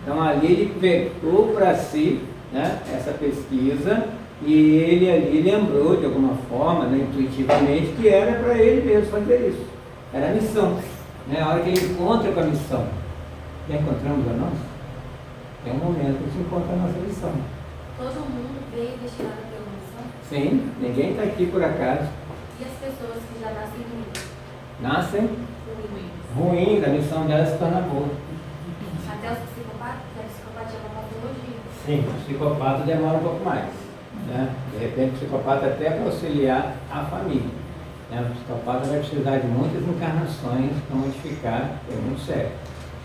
Então ali ele pegou para si, né, essa pesquisa, e ele ali lembrou de alguma forma, né, intuitivamente, que era para ele mesmo fazer isso. Era a missão, né? A hora que ele encontra com a missão, já encontramos a nossa? Tem um momento que se encontra a nossa missão. Todo mundo veio destinado pela missão? Sim, ninguém está aqui por acaso. E as pessoas que já nascem ruins? Nascem Ruins. ruins, a missão delas se torna boa. Até os psicopatas, que a psicopatia é uma patologia. Sim, o psicopata demora um pouco mais, né? De repente o psicopata até para auxiliar a família, né? O psicopata vai precisar de muitas encarnações para modificar, é muito sério.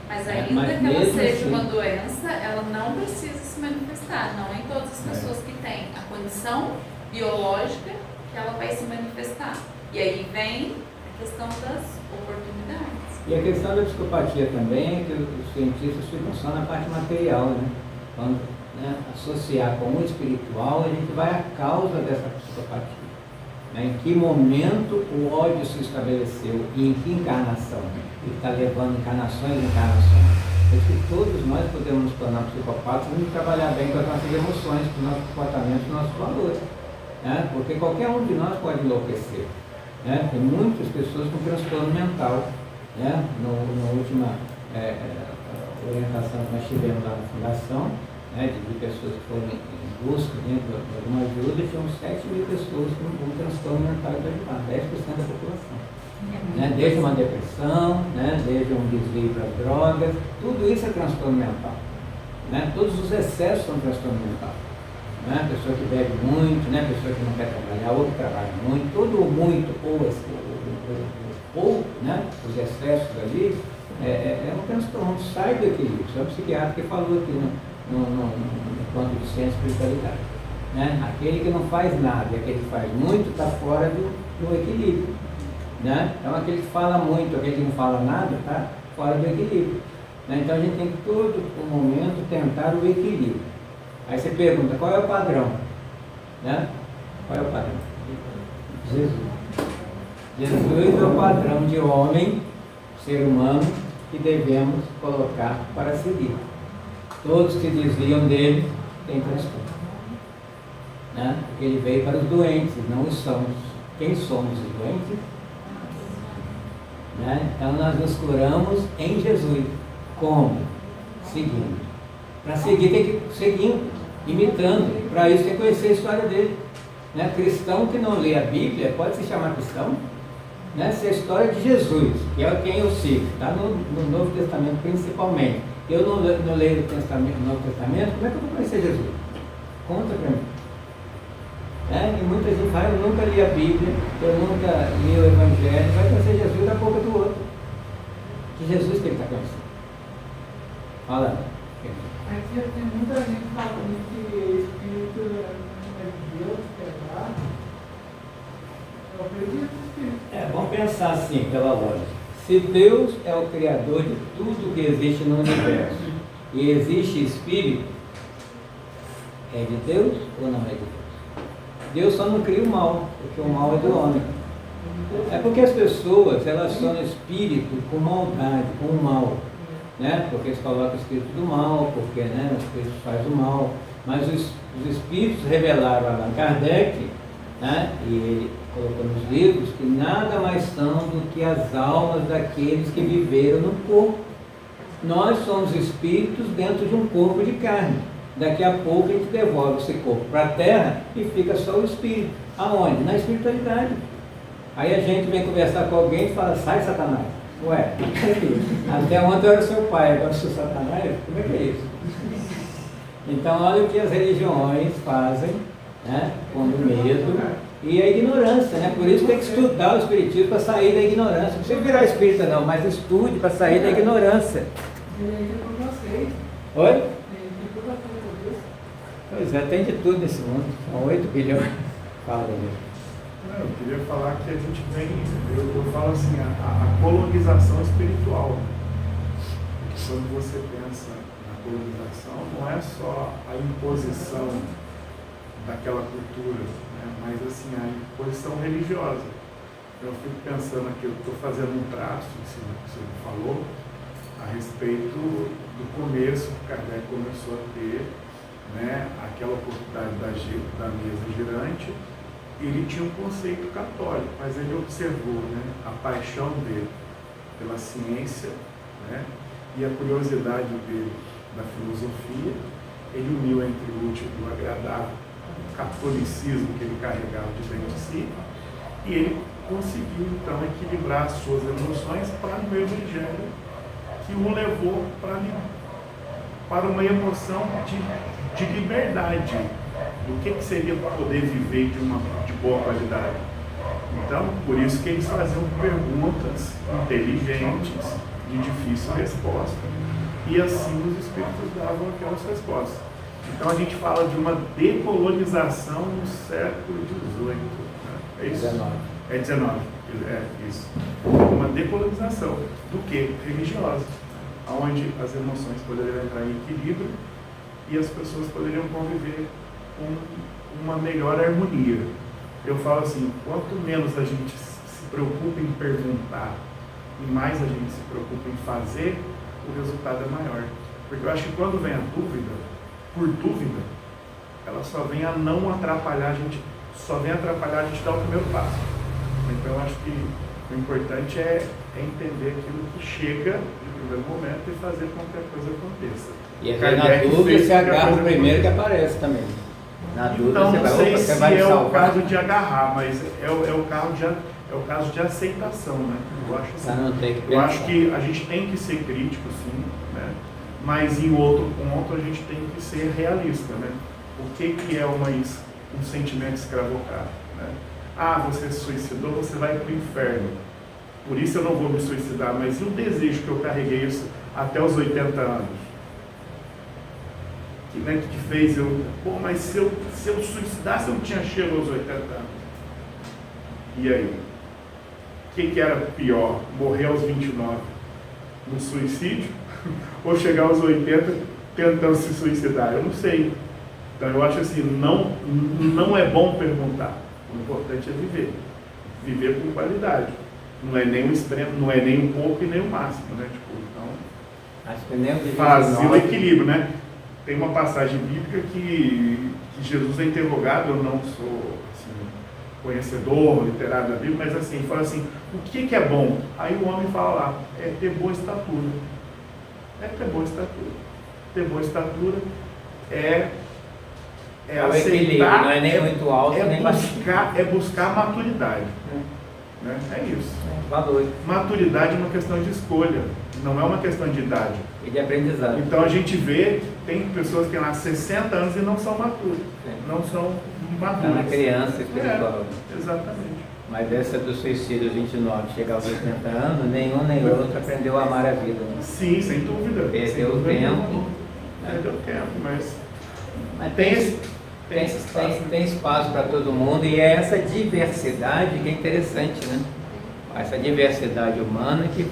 Mas ainda Mas que ela mesmo seja assim- uma doença, ela não precisa se manifestar. Não é em todas as pessoas que têm a condição biológica que ela vai se manifestar. E aí vem a questão das oportunidades. E a questão da psicopatia também é que os cientistas ficam só na parte material, né? Quando, né, associar com o espiritual, a gente vai à causa dessa psicopatia. Em que momento o ódio se estabeleceu e em que encarnação? Ele está levando encarnações e encarnações. Por isso que todos nós podemos nos tornar psicopatas e trabalhar bem com as nossas emoções, com os nossos comportamentos, com os nossos valores. Né? Porque qualquer um de nós pode enlouquecer. Né? Tem muitas pessoas com transtorno mental. Né? Na última orientação que nós tivemos lá na Fundação, né, de pessoas que foram em busca, né, de alguma ajuda, tinham 7.000 pessoas com transtorno mental de ajudar, 10% da população. Né, desde uma depressão, né, desde um desvio para drogas, tudo isso é transtorno mental. Né, todos os excessos são transtorno mental. Né, pessoa que bebe muito, né, pessoa que não quer trabalhar, ou que trabalha muito, tudo muito, ou né, os excessos ali, é um transtorno, sai do equilíbrio. Isso é o psiquiatra que falou aqui no ponto de ciência e espiritualidade. Né? Aquele que não faz nada e aquele que faz muito está fora do equilíbrio. Né? Então aquele que fala muito, aquele que não fala nada está fora do equilíbrio. Né? Então a gente tem que todo o momento tentar o equilíbrio. Aí você pergunta, qual é o padrão? Né? Qual é o padrão? Jesus. Jesus é o padrão de homem, ser humano, que devemos colocar para seguir. Todos que desviam dele têm transtorno. Né? Porque ele veio para os doentes, não os sãos. Quem somos os doentes? Né? Então nós nos curamos em Jesus. Como? Seguindo. Para seguir tem que ir seguindo, imitando. Para isso tem que conhecer a história dele. Né? Cristão que não lê a Bíblia pode se chamar cristão? Né? Se a história de Jesus, que é quem eu sigo, está no Novo Testamento principalmente, eu não leio o Novo Testamento, como é que eu vou conhecer Jesus? Conta para mim. E muita gente fala, eu nunca li a Bíblia, eu nunca li o Evangelho, vai conhecer Jesus da boca do outro. Que Jesus tem que estar conhecendo. Fala. Aqui tem muita gente falando que espírito é de Deus, que é lá. Eu acredito. Vamos pensar assim, pela lógica. Se Deus é o Criador de tudo que existe no universo e existe Espírito, é de Deus ou não é de Deus? Deus só não cria o mal, porque o mal é do homem. É porque as pessoas relacionam Espírito com maldade, com o mal. Né? Porque eles colocam o Espírito do mal, porque, né, o Espírito faz o mal. Mas os Espíritos revelaram a Allan Kardec, né, e ele colocou nos livros, que nada mais são do que as almas daqueles que viveram no corpo. Nós somos espíritos dentro de um corpo de carne. Daqui a pouco a gente devolve esse corpo para a terra e fica só o espírito. Aonde? Na espiritualidade. Aí a gente vem conversar com alguém e fala, sai Satanás. Ué, até ontem eu era seu pai, agora sou Satanás? Como é que é isso? Então, olha o que as religiões fazem, né? Pondo medo e a ignorância, né? Por isso tem que estudar o espiritismo para sair da ignorância. Não precisa virar espírita não, mas estude para sair da ignorância. Oi? Pois é, tem de tudo nesse mundo. São 8 bilhões. Fala, mesmo. Eu queria falar que a gente vem, eu falo assim, a colonização espiritual. Quando você pensa na colonização, não é só a imposição daquela cultura, né? Mas assim, a imposição religiosa. Eu fico pensando aqui, eu estou fazendo um traço, que você falou, a respeito do começo que Kardec começou a ter, né, aquela oportunidade da mesa girante. Ele tinha um conceito católico, mas ele observou, né, a paixão dele pela ciência, né, e a curiosidade dele da filosofia. Ele uniu entre o útil e o agradável, o catolicismo que ele carregava de dentro de si, e ele conseguiu então equilibrar as suas emoções para o evangelho, que o levou para uma emoção de liberdade, do que seria poder viver de boa qualidade. Então, por isso que eles faziam perguntas inteligentes, de difícil resposta, e assim os espíritos davam aquelas respostas. Então a gente fala de uma decolonização no século XVIII. Né? É isso? 19. É 19, é isso. Uma decolonização do que? Religiosa, onde as emoções poderiam entrar em equilíbrio e as pessoas poderiam conviver com uma melhor harmonia. Eu falo assim, quanto menos a gente se preocupa em perguntar e mais a gente se preocupa em fazer, o resultado é maior. Porque eu acho que quando vem a dúvida, por dúvida, ela só vem a não atrapalhar a gente, só vem atrapalhar a gente dar o primeiro passo. Então eu acho que o importante é entender aquilo que chega no primeiro momento e fazer com que a coisa aconteça. E na dúvida você agarra o primeiro que aparece também. Na dúvida então, não sei você se vai é salvar. o caso de agarrar, mas é o caso de aceitação, né? Eu acho assim. Não tem que eu acho que a gente tem que ser crítico, sim, né? Mas em outro ponto a gente tem que ser realista, né? O que é um sentimento escravocrata, né? Ah, você se suicidou, você vai para o inferno. Por isso eu não vou me suicidar, mas e o desejo que eu carreguei isso até os 80 anos? Que fez eu... Pô, mas se eu suicidasse, eu não tinha chego aos 80 anos. E aí? O que era pior? Morrer aos 29 no suicídio? Ou chegar aos 80 tentando se suicidar? Eu não sei. Então eu acho assim, não é bom perguntar. O importante é viver. Viver com qualidade. Não é nem um extremo, não é nem um pouco e nem o máximo, né? Então, acho que nem fazer o equilíbrio, né? Tem uma passagem bíblica que Jesus é interrogado, eu não sou assim, conhecedor literário da Bíblia, mas assim, fala assim, o que é bom? Aí o homem fala lá, é ter boa estatura. É ter boa estatura. Ter boa estatura é aceitar, não é nem muito alto, nem é buscar maturidade. Né? É isso. Valor. Maturidade é uma questão de escolha, não é uma questão de idade. E de aprendizado. Então a gente vê, tem pessoas que têm lá 60 anos e não são maturas. Não são maduras. É uma criança espiritual. Exatamente. Mas essa do suicídio 29, chegar aos 80 anos, nenhum nem outro aprendeu a amar a vida. Né? Sim, sem dúvida. Perdeu o tempo. Perdeu o tempo, mas tem espaço para todo mundo e é essa diversidade que é interessante, né? Essa diversidade humana que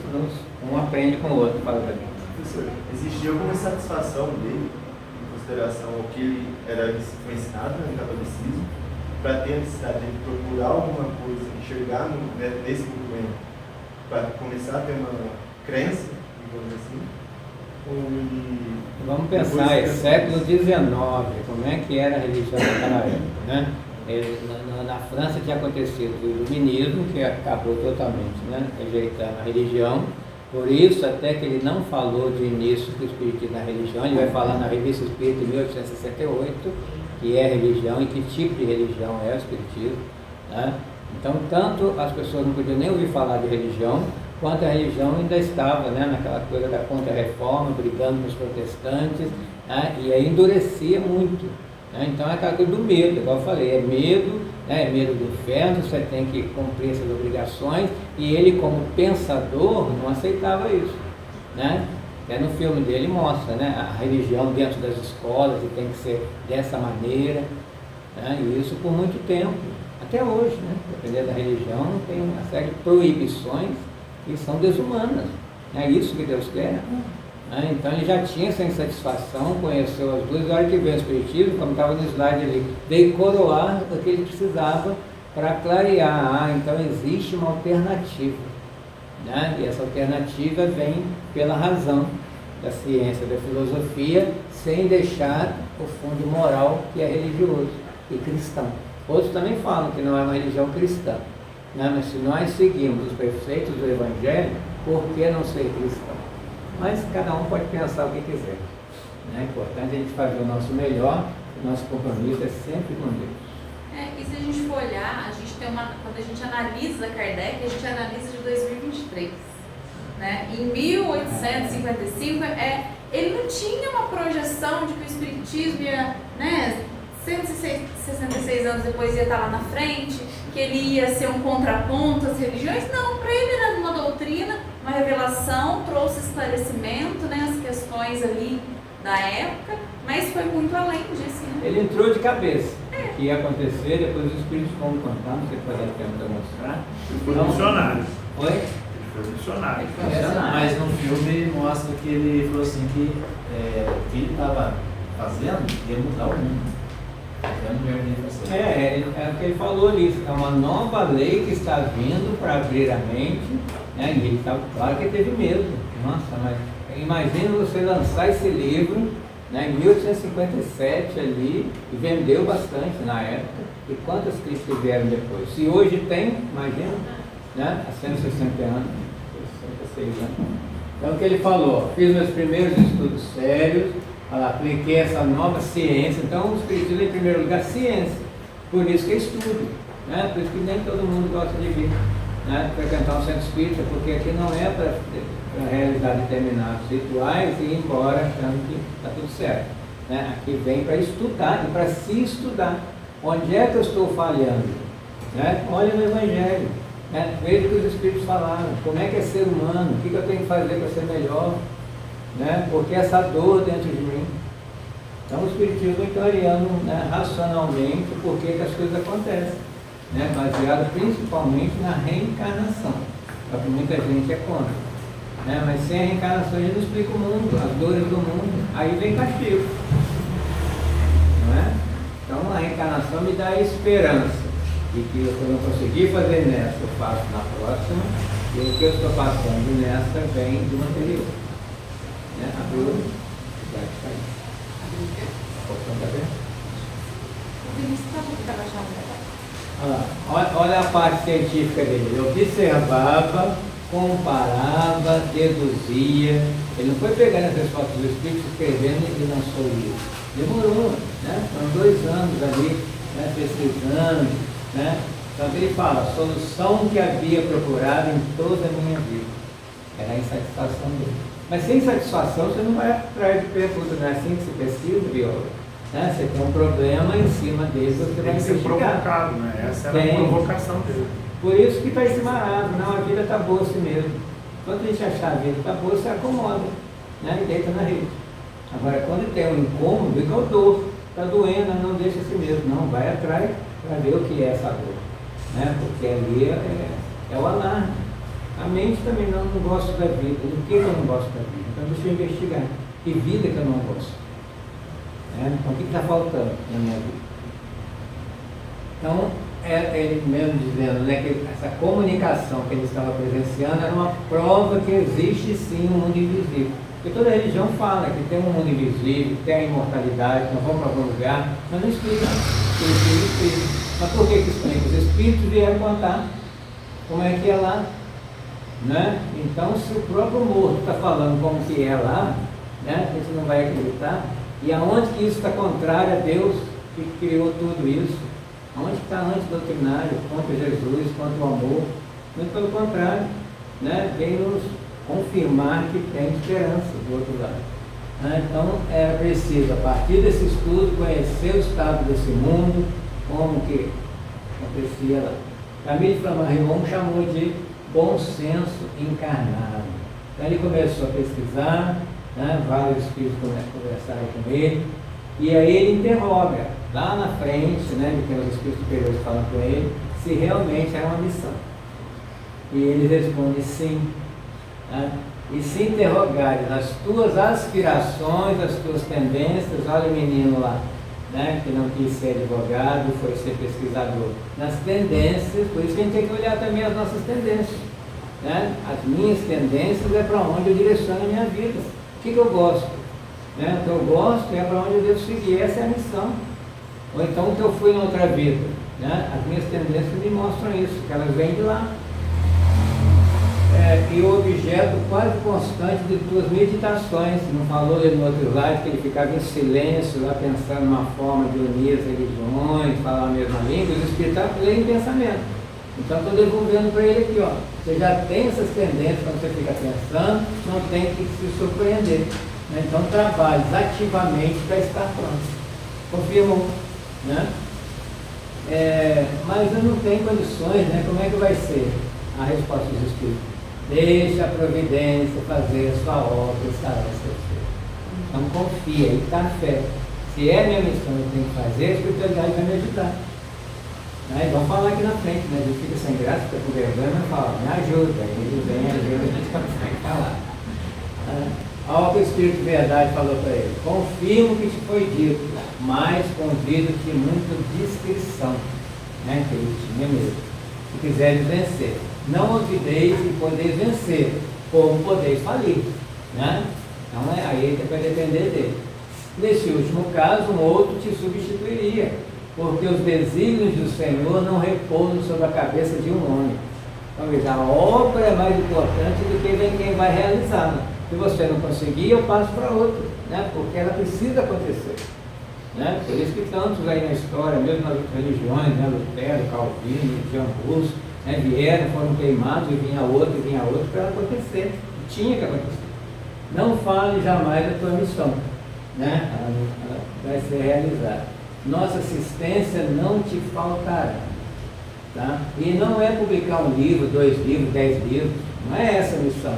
um aprende com o outro. Fala pra mim. Professor, existia alguma satisfação dele, em consideração ao que ele foi ensinado no catolicismo, para ter a necessidade de procurar alguma coisa, enxergar nesse movimento, para começar a ter uma crença, digamos assim? Vamos pensar, século XIX, como é que era a religião naquela época, né? Na França tinha acontecido o iluminismo, que acabou totalmente, né, rejeitando a religião. Por isso, até que ele não falou de início do espiritismo na religião, ele vai falar na Revista Espírita de 1868, que é religião e que tipo de religião é o espiritismo, né? Então, tanto as pessoas não podiam nem ouvir falar de religião, quanto a religião ainda estava, né, naquela coisa da contra-reforma, brigando com os protestantes, né, e aí endurecia muito. Né? Então é aquela coisa do medo, igual eu falei, é medo, né, é medo do inferno, você tem que cumprir essas obrigações, e ele como pensador não aceitava isso. Né? No filme dele mostra, né, a religião dentro das escolas, que tem que ser dessa maneira, né, e isso por muito tempo, até hoje, né, dependendo da religião, tem uma série de proibições que são desumanas. É isso que Deus quer. Né? Então ele já tinha essa insatisfação, conheceu as duas, e a hora que veio o Espiritismo, como estava no slide ali, veio coroar o que ele precisava para clarear. Então existe uma alternativa. Né? E essa alternativa vem pela razão da ciência, da filosofia, sem deixar o fundo moral que é religioso e cristão. Outros também falam que não é uma religião cristã, né? Mas se nós seguimos os preceitos do Evangelho, por que não ser cristão? Mas cada um pode pensar o que quiser. É importante a gente fazer o nosso melhor, o nosso compromisso é sempre com Deus. E se a gente for olhar, a gente tem quando a gente analisa Kardec, a gente analisa de 2023. Né? Em 1855, ele não tinha uma projeção de que o Espiritismo ia, né, 166 anos depois ia estar lá na frente, que ele ia ser um contraponto às religiões. Não, para ele era uma doutrina, uma revelação, trouxe esclarecimento, né, as questões ali da época, mas foi muito além disso. Né? Ele entrou de cabeça. O que ia acontecer, depois os espíritos vão contar, não sei se vai dar tempo para mostrar. Ele foi missionário. Oi? Ele foi missionário. Mas no filme mostra que ele falou assim que o que ele estava fazendo ia mudar o mundo. Eu não lembro de você. É o que ele falou ali, é uma nova lei que está vindo para abrir a mente, né? E ele estava, claro que ele teve medo. Nossa, mas imagina você lançar esse livro, né, em 1857 ali, e vendeu bastante na época, e quantas críticas vieram depois? Se hoje tem, imagina, né, há 160 anos, 66 anos. Então o que ele falou, fiz meus primeiros estudos sérios, apliquei essa nova ciência. Então o Espiritismo, em primeiro lugar, ciência, por isso que é estudo, né? Por isso que nem todo mundo gosta de vir, né, frequentar um centro espírita, porque aqui não é para realizar determinados rituais e ir embora achando que está tudo certo, né? Aqui vem para estudar e para se estudar. Onde é que eu estou falhando? Né? Olha no Evangelho, né? Veja o que os Espíritos falaram, como é que é ser humano, o que eu tenho que fazer para ser melhor, né? Porque essa dor dentro de mim. Então o Espiritismo vem clareando, né, racionalmente por que as coisas acontecem, né? Baseado principalmente na reencarnação, só que muita gente é contra, né? Mas sem a reencarnação a gente não explica o mundo, as dores do mundo, aí vem castigo, não é? Então a reencarnação me dá a esperança de que o que eu não consegui fazer nessa eu faço na próxima, e o que eu estou passando nessa vem do anterior. Né? Abriu, vai sair. Olha a parte científica dele. Ele observava, comparava, deduzia. Ele não foi pegando essas fotos dos espíritos, escrevendo e lançou o livro. Demorou, né? São 2 anos ali, né, pesquisando, né? Então ele fala, a solução que havia procurado em toda a minha vida era a insatisfação dele. Mas sem satisfação você não vai atrás de pergunta, não é assim que se pesquisa, biólogo? Né? Você tem um problema em cima dele, você vai ser investigar. provocado, né? Essa era a provocação dele. Por isso que está esse marado, não, a vida está boa assim mesmo. Quando a gente achar a vida está boa, você acomoda, né? E deita na rede. Agora, quando tem um incômodo, igual dor, está doendo, não deixa assim mesmo, não, vai atrás para ver o que é essa dor, né? Porque ali é o alarme. A mente também não gosta da vida. Por que eu não gosto da vida? Então deixa eu investigar. Que vida que eu não gosto? Então o que está faltando na minha vida? Então, ele mesmo dizendo, né, que essa comunicação que ele estava presenciando era uma prova que existe sim um mundo invisível. Porque toda religião fala que tem um mundo invisível, que tem a imortalidade, que nós vamos para algum lugar, mas não explica. Mas por que explica? Os espíritos vieram contar como é que é lá. Né? Então, se o próprio morto está falando como que é lá, né, a gente não vai acreditar. E aonde que isso está contrário a Deus que criou tudo isso? Aonde está antidoutrinário contra Jesus, contra o amor? Muito pelo contrário. né, vem nos confirmar que tem esperança do outro lado. Então era preciso, a partir desse estudo, conhecer o estado desse mundo, como que acontecia lá. Camille Flammarion chamou de bom senso encarnado. Então ele começou a pesquisar, né, vários espíritos conversaram com ele, e aí ele interroga lá na frente, né, de quem os espíritos superiores falam com ele, se realmente era uma missão. E ele responde sim. Né? E se interrogarem nas tuas aspirações, as tuas tendências, olha o menino lá, né, que não quis ser advogado, foi ser pesquisador. Nas tendências, por isso que a gente tem que olhar também as nossas tendências. Né? As minhas tendências é para onde eu direciono a minha vida. O que eu gosto? Né? O que eu gosto é para onde eu devo seguir, essa é a missão. Ou então o que eu fui na outra vida. Né? As minhas tendências me mostram isso, que elas vêm de lá. E o objeto quase constante de tuas meditações. Não falou ali no outro slide que ele ficava em silêncio, lá pensando numa forma de unir as religiões, falar a mesma língua, os espíritos leem em pensamento. Então estou devolvendo para ele aqui, ó. Você já tem essas tendências quando você fica pensando, não tem que se surpreender. Né? Então trabalhe ativamente para estar pronto. Confirmou. Né? Mas eu não tenho condições, né? Como é que vai ser? A resposta dos espíritos: deixa a providência fazer a sua obra, estará a seu ser. Então confia, e está na fé. Se é a minha missão, eu tenho que fazer, a espiritualidade vai me ajudar. Né? Vamos falar aqui na frente, né? A gente fica sem graça, fica com vergonha, mas fala, me ajuda. Aí ele vem, ajuda, a gente consegue falar. Olha o que o Espírito de Verdade falou para ele: confirmo o que te foi dito, mas convido-te muito discrição. Né? Que ele tinha medo. Se quiseres vencer, não olvideis que podeis vencer, como podeis falir. Né? Então aí vai depender dele. Nesse último caso, um outro te substituiria, porque os desígnios do Senhor não repousam sobre a cabeça de um homem. Então veja, a obra é mais importante do que quem vai realizá-la. Se você não conseguir, eu passo para outro, né? Porque ela precisa acontecer. Né? Por isso que tantos aí na história, mesmo nas outras religiões, né? Lutero, Calvino, Jean Hus, né? Vieram, foram queimados, e vinha outro, para ela acontecer. Tinha que acontecer. Não fale jamais da tua missão, né? Ela vai ser realizada. Nossa assistência não te faltará. Tá? E não é publicar um livro, 2 livros, 10 livros, não é essa a missão.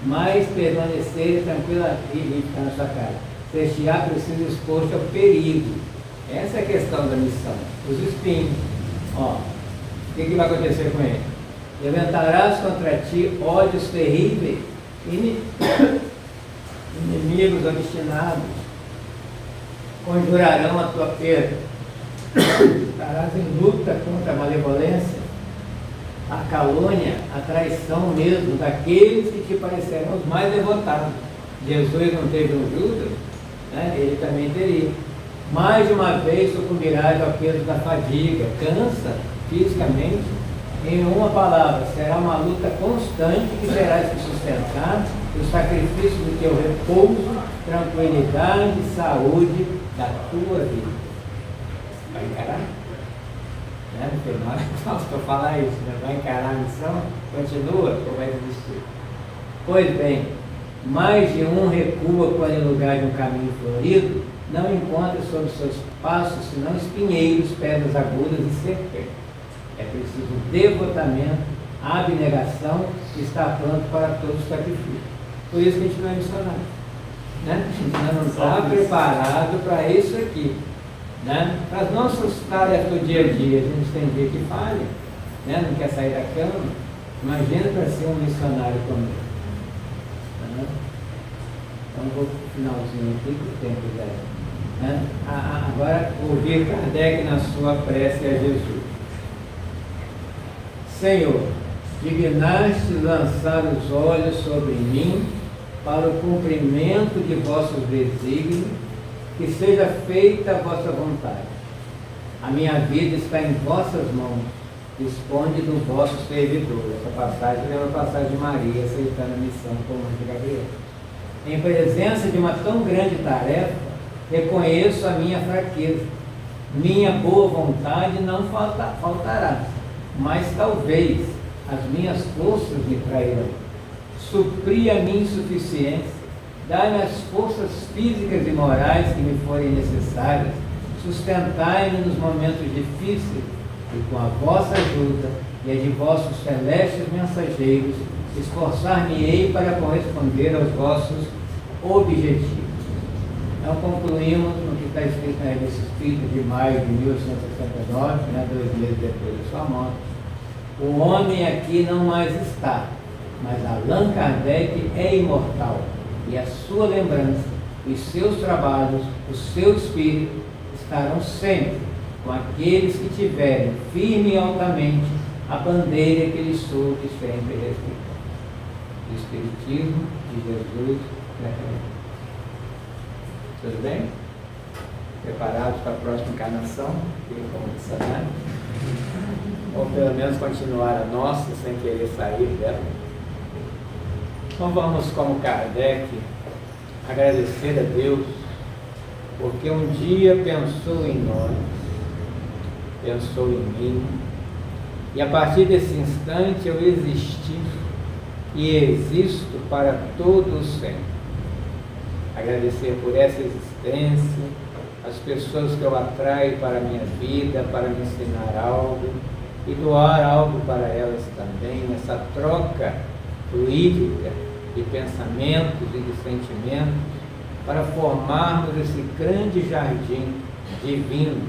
Mas permanecer tranquila e ficar na sua casa. Ser-te-á preciso exposto ao perigo. Essa é a questão da missão. Os espinhos. Ó, o que vai acontecer com ele? Levantarás contra ti ódios terríveis, inimigos obstinados, conjurarão a tua perda. Estarás em luta contra a malevolência, a calúnia, a traição mesmo daqueles que te parecerão os mais devotados. Jesus não teve um Judas, né? Ele também teria. Mais de uma vez sucumbirás ao peso da fadiga, cansa fisicamente. Em uma palavra, será uma luta constante que terás que sustentar o sacrifício do teu repouso, tranquilidade e saúde da tua vida. Vai encarar? Né? Não tem nada para falar isso, né? Vai encarar a missão? Continua ou vai desistir? Pois bem, mais de um recua quando em lugar de um caminho florido, não encontra sob seus passos senão espinheiros, pedras agudas e serpentes. É preciso devotamento, abnegação e estar pronto para todo o sacrifício. Por isso que a gente não é missionário. Né? A gente ainda não está preparado para isso aqui. Né? Para as nossas tarefas do dia a dia, a gente tem dia que falha, né? Não quer sair da cama. Imagina para ser um missionário como ele. Né? Então vou para o finalzinho aqui, que o tempo já é. Né? Agora, ouvir Kardec na sua prece a Jesus. Senhor, dignaste lançar os olhos sobre mim para o cumprimento de vossos desígnios, que seja feita a vossa vontade. A minha vida está em vossas mãos, responde do vosso servidor. Essa passagem é uma passagem de Maria aceitando a missão como de Gabriel. Em presença de uma tão grande tarefa, reconheço a minha fraqueza. Minha boa vontade não faltará, mas talvez as minhas forças me trairão. Supri a minha insuficiência, dai-me as forças físicas e morais que me forem necessárias, sustentai-me nos momentos difíceis, e com a vossa ajuda e a de vossos celestes mensageiros, esforçar-me-ei para corresponder aos vossos objetivos. Então concluímos no que está escrito na Revista Espírita de maio de 1869, 2 meses depois de sua morte. O homem aqui não mais está, mas Allan Kardec é imortal, e a sua lembrança, os seus trabalhos, o seu espírito estarão sempre com aqueles que tiverem firme e altamente a bandeira que lhes soube sempre respeitar. O Espiritismo de Jesus. Tudo bem? Preparados para a próxima encarnação? Como missionário? Ou pelo menos continuar a nossa sem querer sair dela? Então vamos, como Kardec, agradecer a Deus, porque um dia pensou em nós, pensou em mim, e a partir desse instante eu existi e existo para todo o sempre. Agradecer por essa existência, as pessoas que eu atraio para a minha vida, para me ensinar algo e doar algo para elas também, nessa troca fluídica de pensamentos e de sentimentos, para formarmos esse grande jardim divino,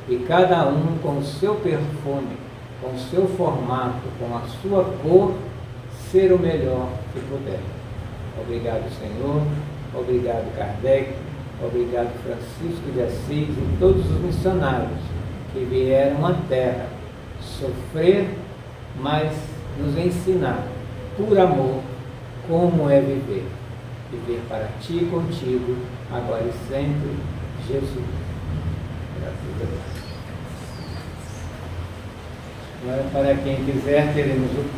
e cada um com o seu perfume, com o seu formato, com a sua cor, ser o melhor que puder. Obrigado, Senhor. Obrigado, Kardec. Obrigado, Francisco de Assis e todos os missionários que vieram à Terra sofrer, mas nos ensinar, por amor, como é viver. Viver para ti e contigo, agora e sempre, Jesus. Graças a Deus. Agora, para quem quiser, teremos o